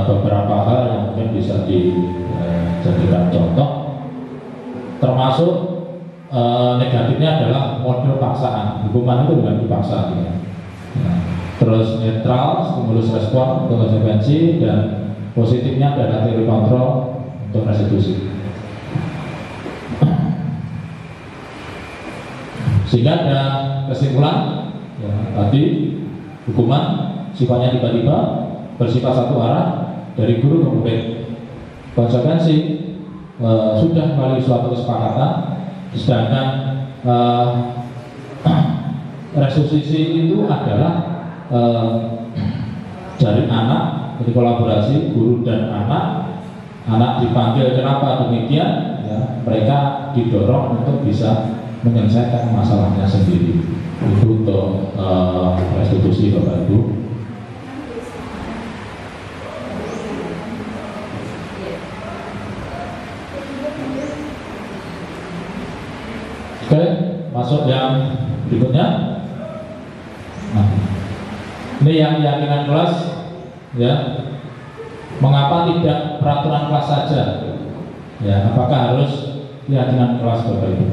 beberapa hal yang mungkin bisa dijadikan contoh. Termasuk negatifnya adalah model paksaan. Hukuman itu bukan dipaksa. Ya. Terus netral, stimulus respon untuk konsekuensi, dan positifnya adalah teori kontrol untuk restitusi. Sehingga ada kesimpulan ya, tadi hukuman sifatnya tiba-tiba, bersifat satu arah dari guru ke murid. Konsekuensi sudah melalui suatu kesepakatan, sedangkan restitusi itu adalah dari anak, jadi kolaborasi guru dan anak dipanggil kenapa demikian, ya, mereka didorong untuk bisa menyelesaikan masalahnya sendiri. Itu untuk restitusi Bapak Ibu. Oke, masuk yang berikutnya. Nah, ini yang keyakinan kelas, ya. Mengapa tidak peraturan kelas saja? Ya, apakah harus keyakinan kelas Bapak Ibu?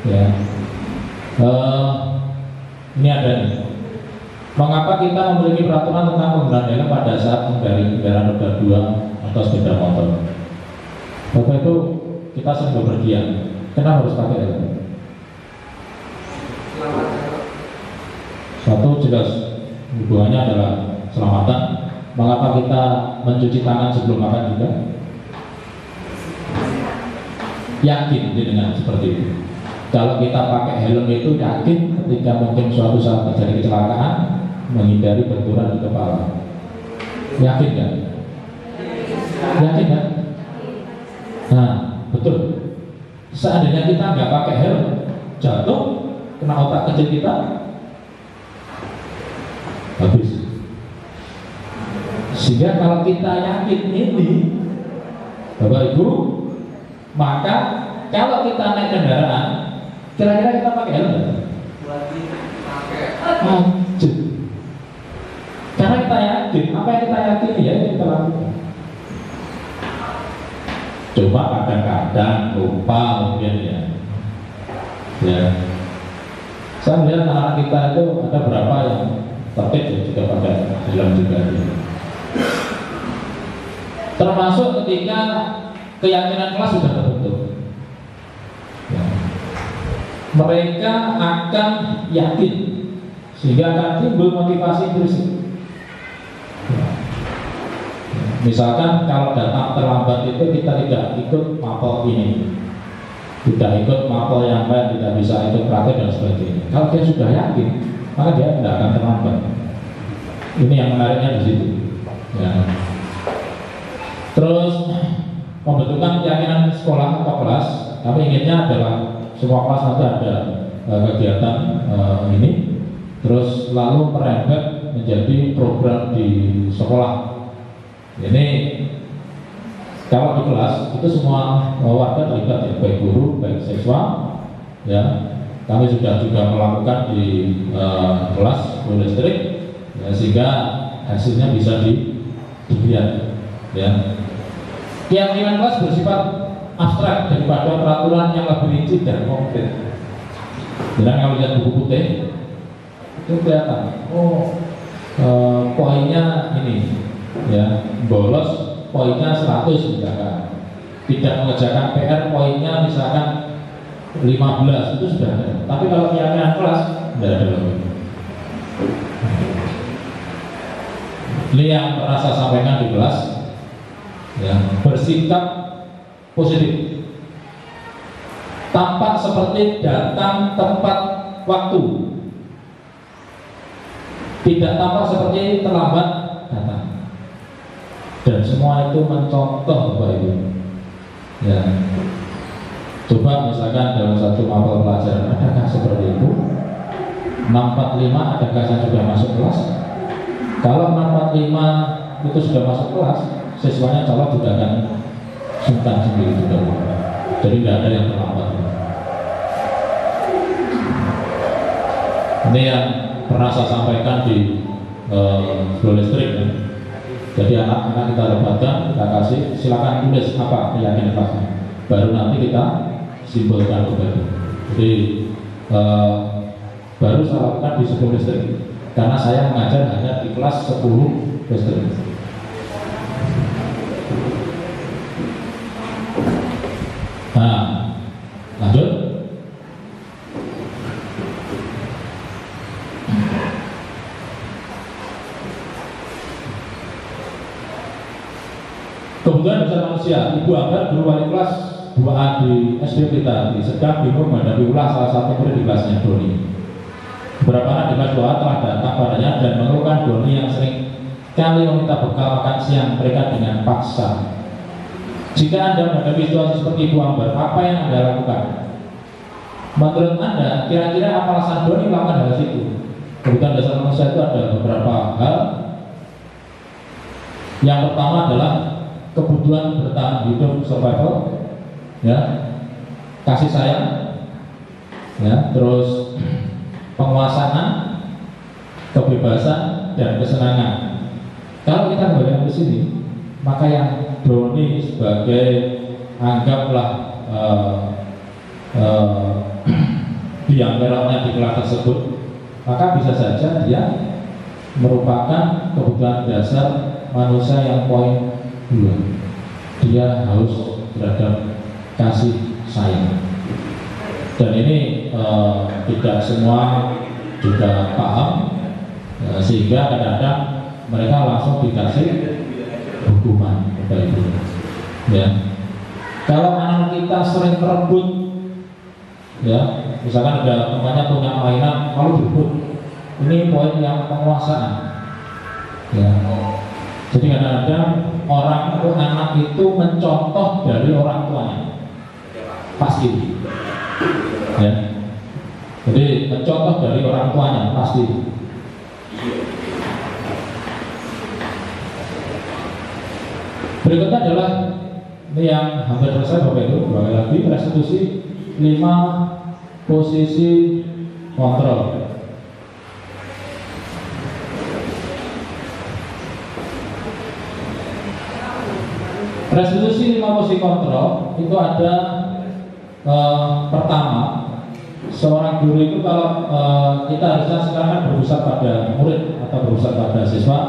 Ya, ini ada nih. Mengapa kita memiliki peraturan tentang penggunaan helm pada saat mengendarai kendaraan roda 2 atau sepeda motor? Bapak Ibu, kita sering bepergian. Kenapa harus pakai helm? Satu jelas hubungannya adalah keselamatan. Mengapa kita mencuci tangan sebelum makan juga? Yakin dengan seperti itu. Kalau kita pakai helm itu yakin ketika mungkin suatu saat terjadi kecelakaan menghindari benturan di kepala. Yakin kan? Yakin kan? Nah, betul. Seandainya kita nggak pakai helm, jatuh, kena otak kecil kita, habis. Sehingga kalau kita yakin ini, Bapak Ibu, maka kalau kita naik kendaraan, kira-kira kita pakai helm? Wajib. Karena kita yakin, apa yang kita yakini ya kita lakukan. Coba kadang-kadang lupa mungkin ya. Ya. Saya melihat anak kita itu ada berapa yang tertib ya, juga pakai helm juga. Ya. Termasuk ketika keyakinan kelas sudah terbentuk. Ya. Mereka akan yakin sehingga akan timbul motivasi intrinsik. Ya. Misalkan kalau datang terlambat itu kita tidak ikut mapel ini, tidak ikut mapel yang lain, tidak bisa ikut praktek dan sebagainya. Kalau dia sudah yakin, maka dia tidak akan terlambat. Ini yang menariknya di situ. Ya. Terus pembentukan keyakinan sekolah atau kelas, kami inginnya adalah semua kelas nanti ada kegiatan ini, terus lalu merembet menjadi program di sekolah. Ini kalau di kelas itu semua warga terlibat ya, baik guru, baik siswa. Ya, kami sudah juga melakukan di kelas guru listrik, ya, sehingga hasilnya bisa dilihat. Ya. Keyakinan kelas bersifat abstrak daripada peraturan yang lebih rinci dan konkret. Dan kalau lihat buku putih itu kelihatan, poinnya ini, ya, bolos poinnya 100 misalkan, tidak mengerjakan PR poinnya misalkan 15 itu sudah ada. Tapi kalau keyakinan kelas tidak ada lagi. Ini yang pernah saya sampaikan di kelas. Ya, bersikap positif, tampak seperti datang tepat waktu, tidak tampak seperti terlambat datang, dan semua itu mencontoh Bapak Ibu. Ya, coba misalkan dalam satu mapel pelajaran adakah seperti itu? 645 adakah saya sudah masuk kelas? Kalau 645 itu sudah masuk kelas, siswanya calon juga akan sungkan sendiri juga, jadi tidak ada yang terlambat. Ini yang pernah saya sampaikan di guru listrik. Ya. Jadi anak-anak kita lebatkan, kita kasih, silakan tulis apa keyakinan kelasnya, baru nanti kita simpulkan kembali. Jadi baru saya lakukan di sekolah listrik, karena saya mengajar hanya di kelas 10 listrik. Nah, lanjut. manusia. Ibu Ambar, guru wali kelas 2A di SD kita, sedang bingung menghadapi ulah salah satu murid di kelasnya, Doni. Beberapa anak di kelas 2A telah datang padanya dan mengeluhkan Doni yang sering kali meminta bekal makan siang mereka dengan paksa. Jika Anda menghadapi situasi seperti Ibu Ambar, apa yang Anda lakukan? Menurut Anda, kira-kira apa alasan Doni melakukan hal itu? Kebutuhan dasar manusia itu ada beberapa hal. Yang pertama adalah kebutuhan bertahan hidup, survival, ya, kasih sayang, ya, terus penguasaan, kebebasan, dan kesenangan. Kalau kita kembali ke sini, maka yang Doni sebagai anggaplah biang keroknya di kelas tersebut, maka bisa saja dia merupakan kebutuhan dasar manusia yang poin 2. Dia haus terhadap kasih sayang. Dan ini tidak semua juga paham, sehingga kadang-kadang mereka langsung dikasih hukuman. Ya. Kalau anak kita sering merebut, ya, misalkan ada temannya punya mainan, kalau direbut, ini poin yang penguasaan. Ya. Jadi kadang-kadang orang atau anak itu mencontoh dari orang tuanya, pasti. Ya. Jadi mencontoh dari orang tuanya pasti. Berikutnya adalah ini yang hampir selesai Bapak Ibu, kembali lagi restitusi 5 posisi kontrol. Restitusi 5 posisi kontrol itu ada pertama, seorang guru itu kalau kita harusnya sekarang kan berpusat pada murid atau berpusat pada siswa,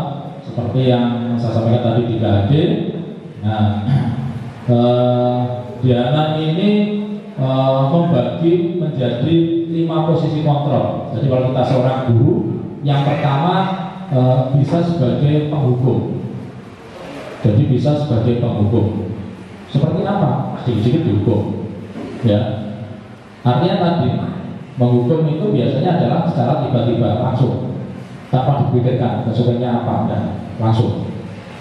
seperti yang saya sampaikan tadi di KHD. Nah, Diana ini membagi menjadi 5 posisi kontrol. Jadi kalau kita seorang guru, yang pertama bisa sebagai penghukum. Jadi bisa sebagai penghukum. Seperti apa? Sedikit-sedikit dihukum. Ya. Artinya tadi menghukum itu biasanya adalah secara tiba-tiba, langsung, tanpa dipikirkan konsekuensinya apa, dan langsung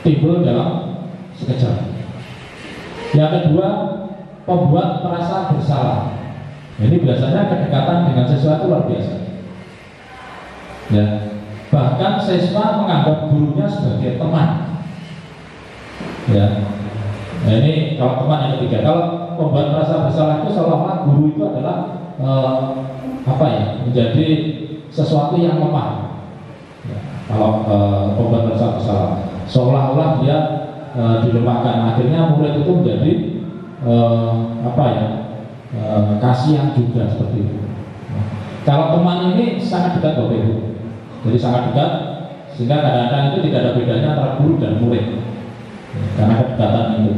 timbul dalam sekejap. Yang kedua, pembuat merasa bersalah. Ini biasanya kedekatan dengan siswa itu luar biasa. Ya. Bahkan siswa menganggap gurunya sebagai teman. Ya. Nah, ini kalau teman yang ketiga. Kalau pembuat merasa bersalah itu seolah-olah guru itu adalah menjadi sesuatu yang lemah. Ya. Kalau pembuat merasa bersalah, seolah-olah dia dilemahkan. Akhirnya murid itu menjadi kasihan juga seperti itu. Nah, kalau teman ini sangat dekat Bapak Ibu, jadi sangat dekat, sehingga kadang-kadang itu tidak ada bedanya antara guru dan murid. Karena kedekatan itu.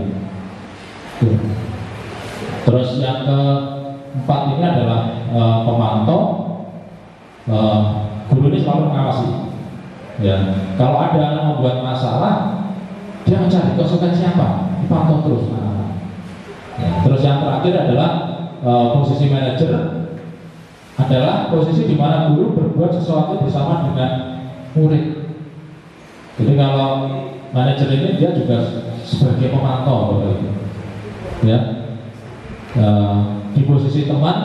Terus yang keempat ini adalah pemantau. Guru ini selalu mengawasi. Ya, kalau ada yang membuat masalah, dia mencari konsekuensi apa, dipantau terus. Ya, terus yang terakhir adalah posisi manajer, adalah posisi di mana guru berbuat sesuatu bersama dengan murid. Jadi kalau manajer ini dia juga sebagai pemantau, ya, di posisi teman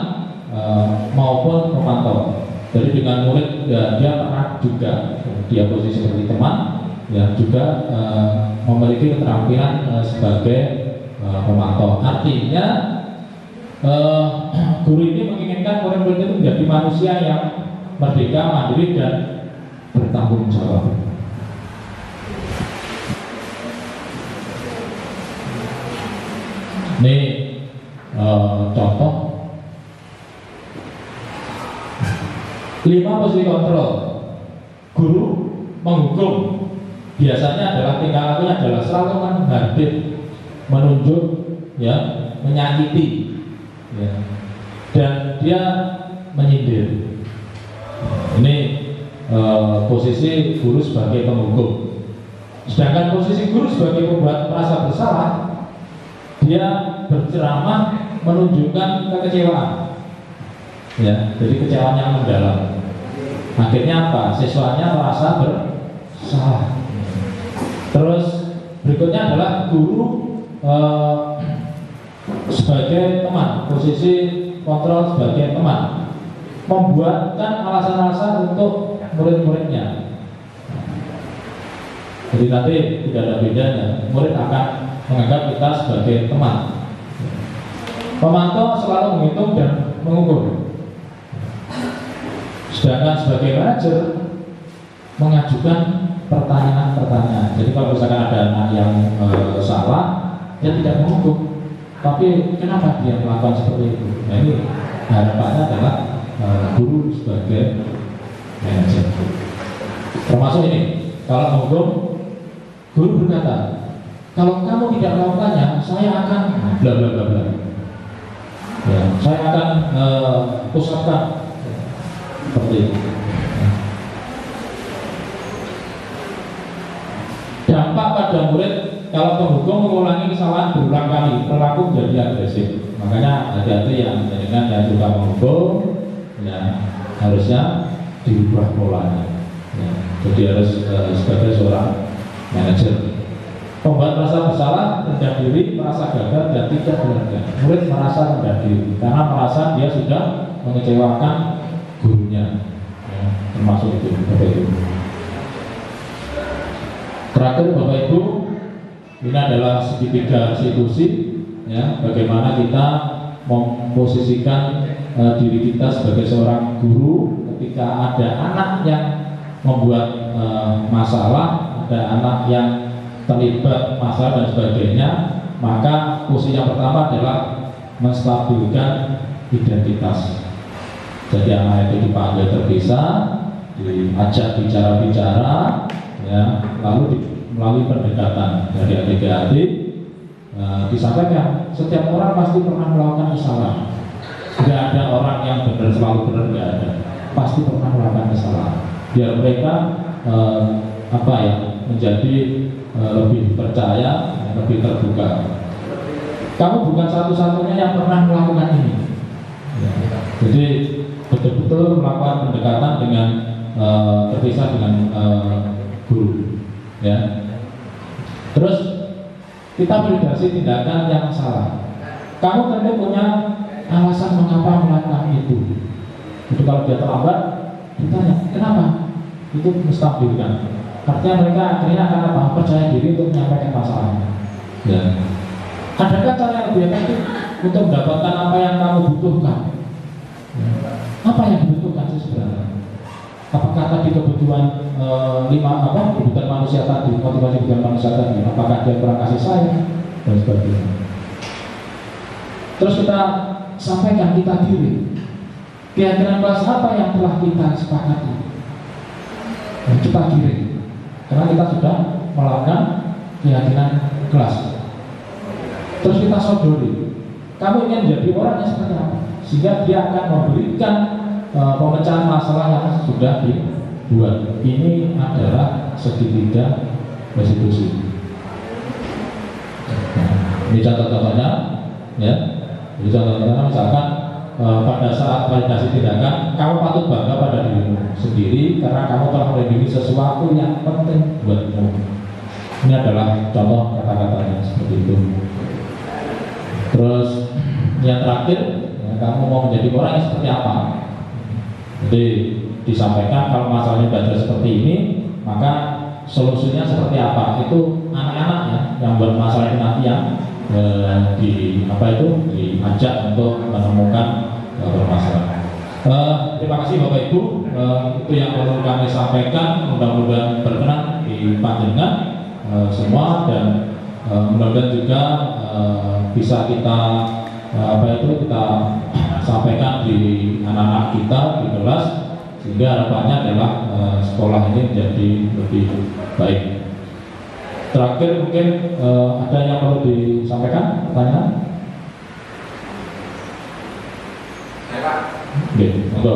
maupun pemantau. Jadi dengan murid ya, dia pernah juga dia posisi seperti teman, ya, juga memiliki keterampilan sebagai pemantau. Artinya guru ini menginginkan murid-murid itu menjadi manusia yang merdeka, mandiri, dan bertanggung jawab. Ini contoh 5 posisi kontrol. Guru menghukum biasanya adalah tingkah lakunya adalah selalu menghadir, menunjuk, ya, menyakiti, ya, dan dia menyindir. Ini posisi guru sebagai penghukum. Sedangkan posisi guru sebagai pembuat merasa bersalah dia berceramah menunjukkan kekecewaan, ya, jadi kecewaan yang mendalam. Akhirnya apa? Siswanya merasa bersalah. Terus berikutnya adalah guru sebagai teman, posisi kontrol sebagai teman, membuatkan alasan-alasan untuk murid-muridnya. Jadi nanti tidak ada bedanya, murid akan menganggap kita sebagai teman. Pemantau selalu menghitung dan mengukur. Sedangkan sebagai manajer mengajukan pertanyaan-pertanyaan. Jadi kalau misalkan ada anak yang salah, dia tidak menghukum, tapi kenapa dia melakukan seperti itu? Nah, ini harapannya adalah guru sebagai manajer. Termasuk ini, kalau menghukum, guru berkata, kalau kamu tidak melakukannya, saya akan bla bla bla bla. Ya, saya akan pusatkan seperti itu. Dampak pada murid kalau penghukum mengulangi kesalahan berulang kali, perilaku menjadi agresif. Makanya hati-hati yang suka menghukum, ya harusnya dirubah polanya. Ya, jadi harus sebagai seorang manajer. Pembuat merasa bersalah, rendah diri, merasa gagal dan tidak berharga. Murid merasa rendah diri karena merasa dia sudah mengecewakan gurunya, ya, termasuk itu, Bapak Ibu. Terakhir Bapak Ibu, ini adalah segitiga institusi, ya, bagaimana kita memposisikan diri kita sebagai seorang guru ketika ada anak yang membuat masalah, ada anak yang terlibat masalah dan sebagainya. Maka posisi yang pertama adalah menstabilkan identitas. Jadi anak itu dipanggil terpisah, diajak bicara-bicara, ya, lalu melalui pendekatan dari adik-adik disampaikan setiap orang pasti pernah melakukan kesalahan. Tidak ada orang yang benar selalu benar, tidak ada. Pasti pernah melakukan kesalahan. Biar mereka menjadi lebih percaya, lebih terbuka. Kamu bukan satu-satunya yang pernah melakukan ini. Ya. Jadi betul-betul melakukan pendekatan dengan terpisah dengan guru. Ya. Terus kita validasi tindakan yang salah. Kamu tentu punya alasan mengapa melakukan itu. Itu kalau dia terlambat, ditanya kenapa? Itu menstabilkan. Artinya mereka akhirnya akan apa? Percaya diri untuk menyampaikan masalahnya. Ya. Adakah cara yang lebih efektif untuk mendapatkan apa yang kamu butuhkan? Ya. Apa yang dibutuhkan sih sebenarnya? Apakah tadi kebutuhan kebutuhan manusia tadi, motivasi kebutuhan manusia tadi? Apakah dia kurang kasih sayang dan sebagainya? Terus kita sampaikan kita diri. Keyakinan kelas apa yang telah kita sepakati? Dan kita diri. Karena kita sudah melakukan keyakinan kelas. Terus kita sodori, kamu ingin menjadi orang yang seperti apa? Sehingga dia akan memberikan pemecahan masalah yang sudah dibuat. Ini adalah segitiga restitusi. Ini contoh-contohnya, ya. Jadi contoh-contohnya misalkan pada saat validasi tindakan, kamu patut bangga pada dirimu sendiri karena kamu telah melindungi sesuatu yang penting buatmu. Ini adalah contoh kata-katanya seperti itu. Terus yang terakhir, ya, kamu mau menjadi orang yang seperti apa? Jadi disampaikan kalau masalahnya belajar seperti ini, maka solusinya seperti apa? Itu anak-anaknya yang buat masalah ini nanti yang diajak untuk menemukan permasalahan. Terima kasih Bapak Ibu, itu yang perlu kami sampaikan. Mudah-mudahan berkenan di panjenengan semua dan mudah-mudahan juga bisa kita kita sampaikan di anak-anak kita di kelas, sehingga harapannya adalah sekolah ini menjadi lebih baik. Terakhir mungkin ada yang perlu disampaikan, pertanyaan? Pak. Oke, monggo.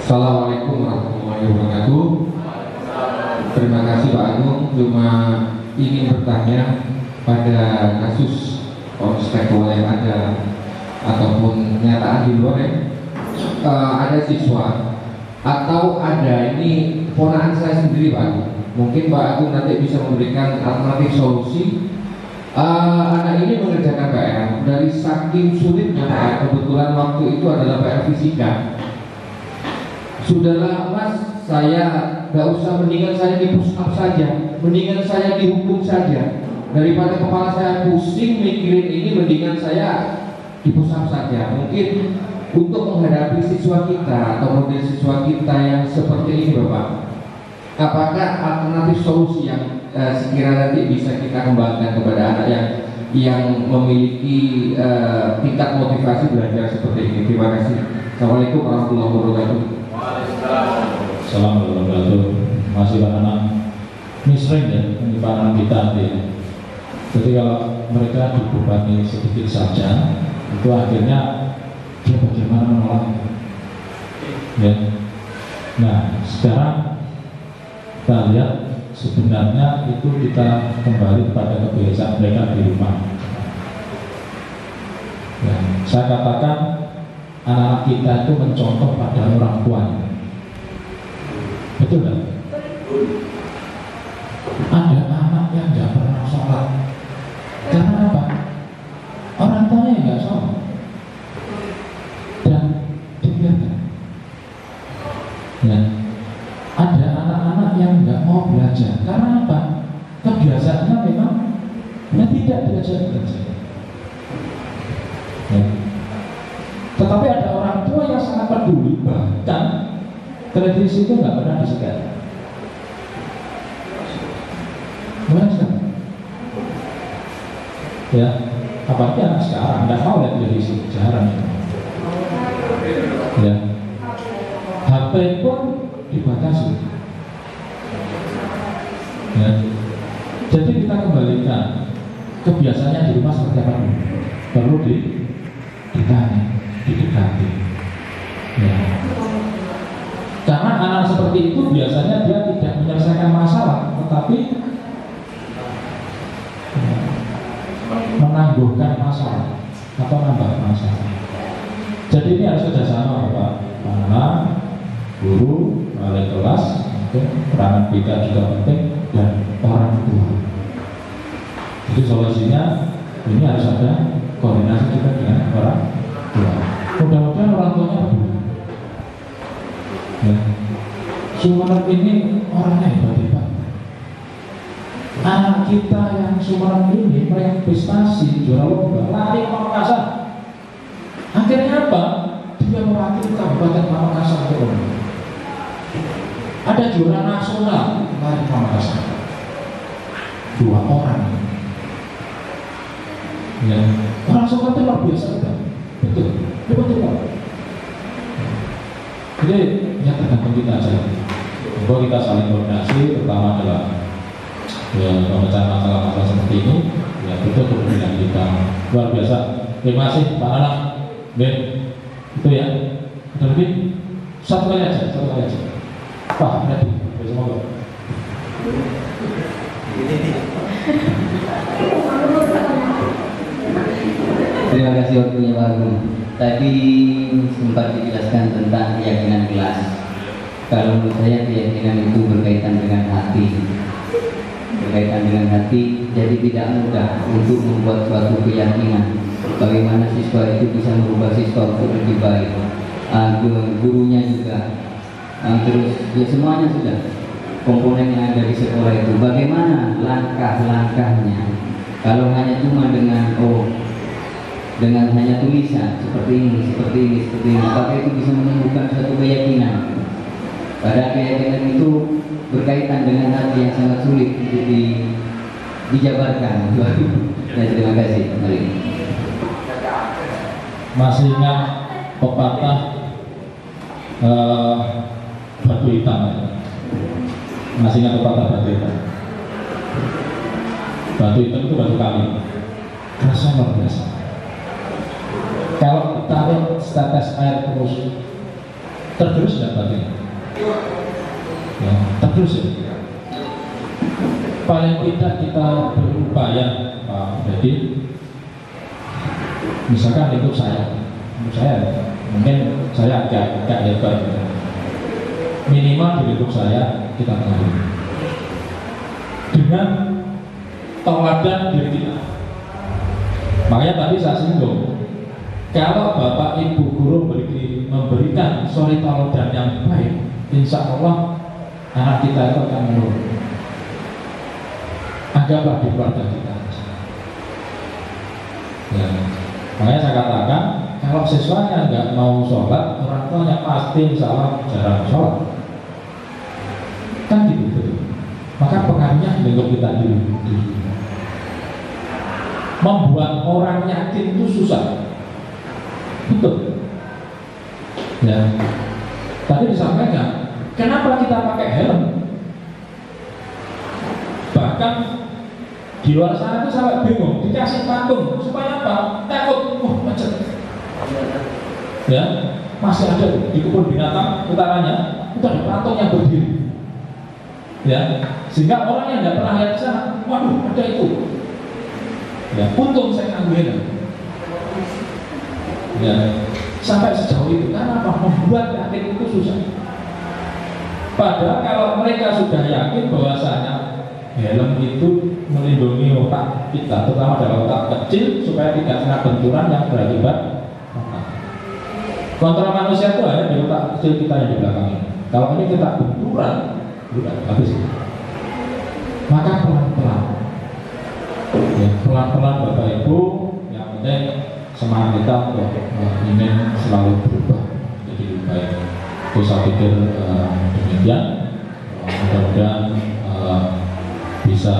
Assalamualaikum warahmatullahi wabarakatuh. Terima kasih Pak Agung. Cuma ingin bertanya pada kasus obstacle yang ada ataupun kenyataan di luar ya, ada siswa atau ada ini ponakan saya sendiri Pak Agung. Mungkin Pak Agung nanti bisa memberikan alternatif solusi. Anak ini mengerjakan PR dari saking sulitnya PR, kebetulan waktu itu adalah PR fisika. Sudahlah Mas, saya gak usah, mendingan saya di push up saja, mendingan saya dihukum saja, daripada kepala saya pusing mikirin ini, mendingan saya di push up saja. Mungkin untuk menghadapi siswa kita atau model siswa kita yang seperti ini Bapak, apakah alternatif solusi yang sekiranya nanti bisa kita kembangkan kepada anak yang memiliki tingkat motivasi belajar seperti ini? Terima kasih. Assalamualaikum warahmatullahi wabarakatuh. Assalamualaikum warahmatullahi wabarakatuh. Masih anak misring ya, penyimpanan kita nanti. Jadi kalau mereka dibebani sedikit saja, itu akhirnya dia bagaimana menolak? Ya. Nah, sekarang kita lihat sebenarnya itu kita kembali pada kebiasaan mereka di rumah. Ya, saya katakan anak-anak kita itu mencontoh pada orang tuanya. Betul kan? Ada anak yang tidak pernah sholat. Karena apa? Orang tuanya yang nggak sholat dan dibiarkan. Ya. Ada anak-anak yang nggak mau belajar. Karena apa? Kebiasaannya memang tidak belajar. Ya. Tetapi ada orang tua yang sangat peduli, bahkan televisi itu nggak pernah disekat. Ya, apalagi anak sekarang nggak mau lihat televisi, jarang. Ya, HP pun dibatasi. Ya, jadi kita kembalikan kebiasaannya di rumah seperti apa? Perlu ditanya, didekati. Ya. Karena anak seperti itu biasanya dia tidak menyelesaikan masalah, tetapi menangguhkan masalah atau nambah masalah. Jadi ini harus kerjasama Bapak, anak, guru, wali kelas, peranan kita juga penting, dan orang tua. Jadi solusinya ini harus ada koordinasi juga dengan orang tua. Mudah-mudahan orang tuanya peduli. Ya. Sumenep ini orangnya hebat-hebat. Anak kita yang Sumenep ini mereka prestasi, juara lomba, lari ke Pamekasan. Akhirnya apa? Dia mewakili Kabupaten Pamekasan itu. Ada juara nasional lari ke Pamekasan. 2 orang. Ya. Orang Sumenep itu luar biasa hebat. Betul, hebat-hebat. Jadi ya tergantung kita saja. Bahwa kita saling koordinasi, pertama adalah ya, pemecahan masalah-masalah seperti ini, ya betul kepentingan kita luar biasa. Terima kasih Pak Anak. Itu ya. Ada lebih? Satu kali aja. Pak, nanti. Semoga. Terima kasih waktunya Pak Agung. Tadi sempat dijelaskan tentang keyakinan kelas. Kalau menurut saya keyakinan itu berkaitan dengan hati. Jadi tidak mudah untuk membuat suatu keyakinan. Bagaimana siswa itu bisa merubah siswa untuk lebih baik. Gurunya juga. Terus ya semuanya sudah. Komponen yang ada di sekolah itu. Bagaimana langkah-langkahnya? Kalau hanya cuma dengan hanya tulisan seperti ini, apakah itu bisa menumbuhkan suatu keyakinan? Pada keyakinan itu berkaitan dengan hati yang sangat sulit untuk dijabarkan. Ya, terima kasih. Mari. Masih ingat pepatah batu hitam? Masih ingat pepatah batu hitam? Batu hitam itu batu kali. Kerasa luar biasa. Kalau taruh setetes air tergerus tidak batin? Ya, tergerus ya. paling tidak kita berupaya, Pak Dedi, misalkan lingkup saya, mungkin saya agak hebat, minimal di lingkup saya kita tahu dengan teladan diri kita. Makanya tadi saya singgung, kalau Bapak Ibu guru memberikan suri teladan yang baik, insya Allah anak kita itu akan menurun. Anggaplah di keluarga kita. Ya. Makanya saya katakan, kalau siswanya nggak mau sholat, orang tuanya pasti insya Allah jarang sholat. Kan gitu. Maka pengaruhnya lingkup kita dulu. Membuat orang yakin itu susah. Betul. Ya. Tadi disampaikan, kenapa kita pakai helm? Bahkan di luar sana itu saya bingung, dikasih patung supaya apa? Takut, macet. Ya, masih ada di kebun binatang utaranya, itu ada patung yang berdiri. Ya, sehingga orang yang tidak pernah lihat ke sana, waduh, ada itu. Ya, untung saya ambil. Ya, sampai sejauh itu, karena apa? Membuat yakin itu susah. Padahal kalau mereka sudah yakin bahwasanya helm itu melindungi otak kita, terutama adalah otak kecil, supaya tidak kena benturan yang berakibat otak. Kontrol manusia itu hanya di otak kecil kita yang di belakang ini. Kalau ini kita benturan, udah habis. Maka pelan-pelan, ya, pelan-pelan Bapak Ibu, yang penting semangat kita untuk ingin selalu berubah jadi lebih baik. Itu saya pikir demikian. Mudah-mudahan bisa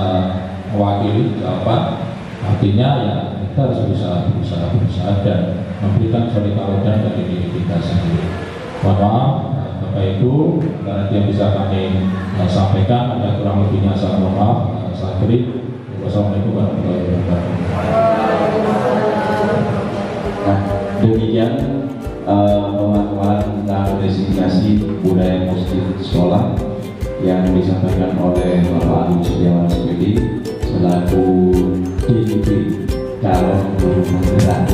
mewakili jawaban. Artinya ya kita harus berusaha dan memberikan suri teladan dari diri kita sendiri. Mohon maaf Bapak Ibu, karena yang bisa kami sampaikan ada kurang lebihnya saya mohon maaf. Saya beri. Wassalamualaikum warahmatullahi wabarakatuh. Nah, demikian pemaparan tentang designasi budaya positif sekolah yang disampaikan oleh Bapak Agus Setiawan SPD selaku DPP calon guru penggerak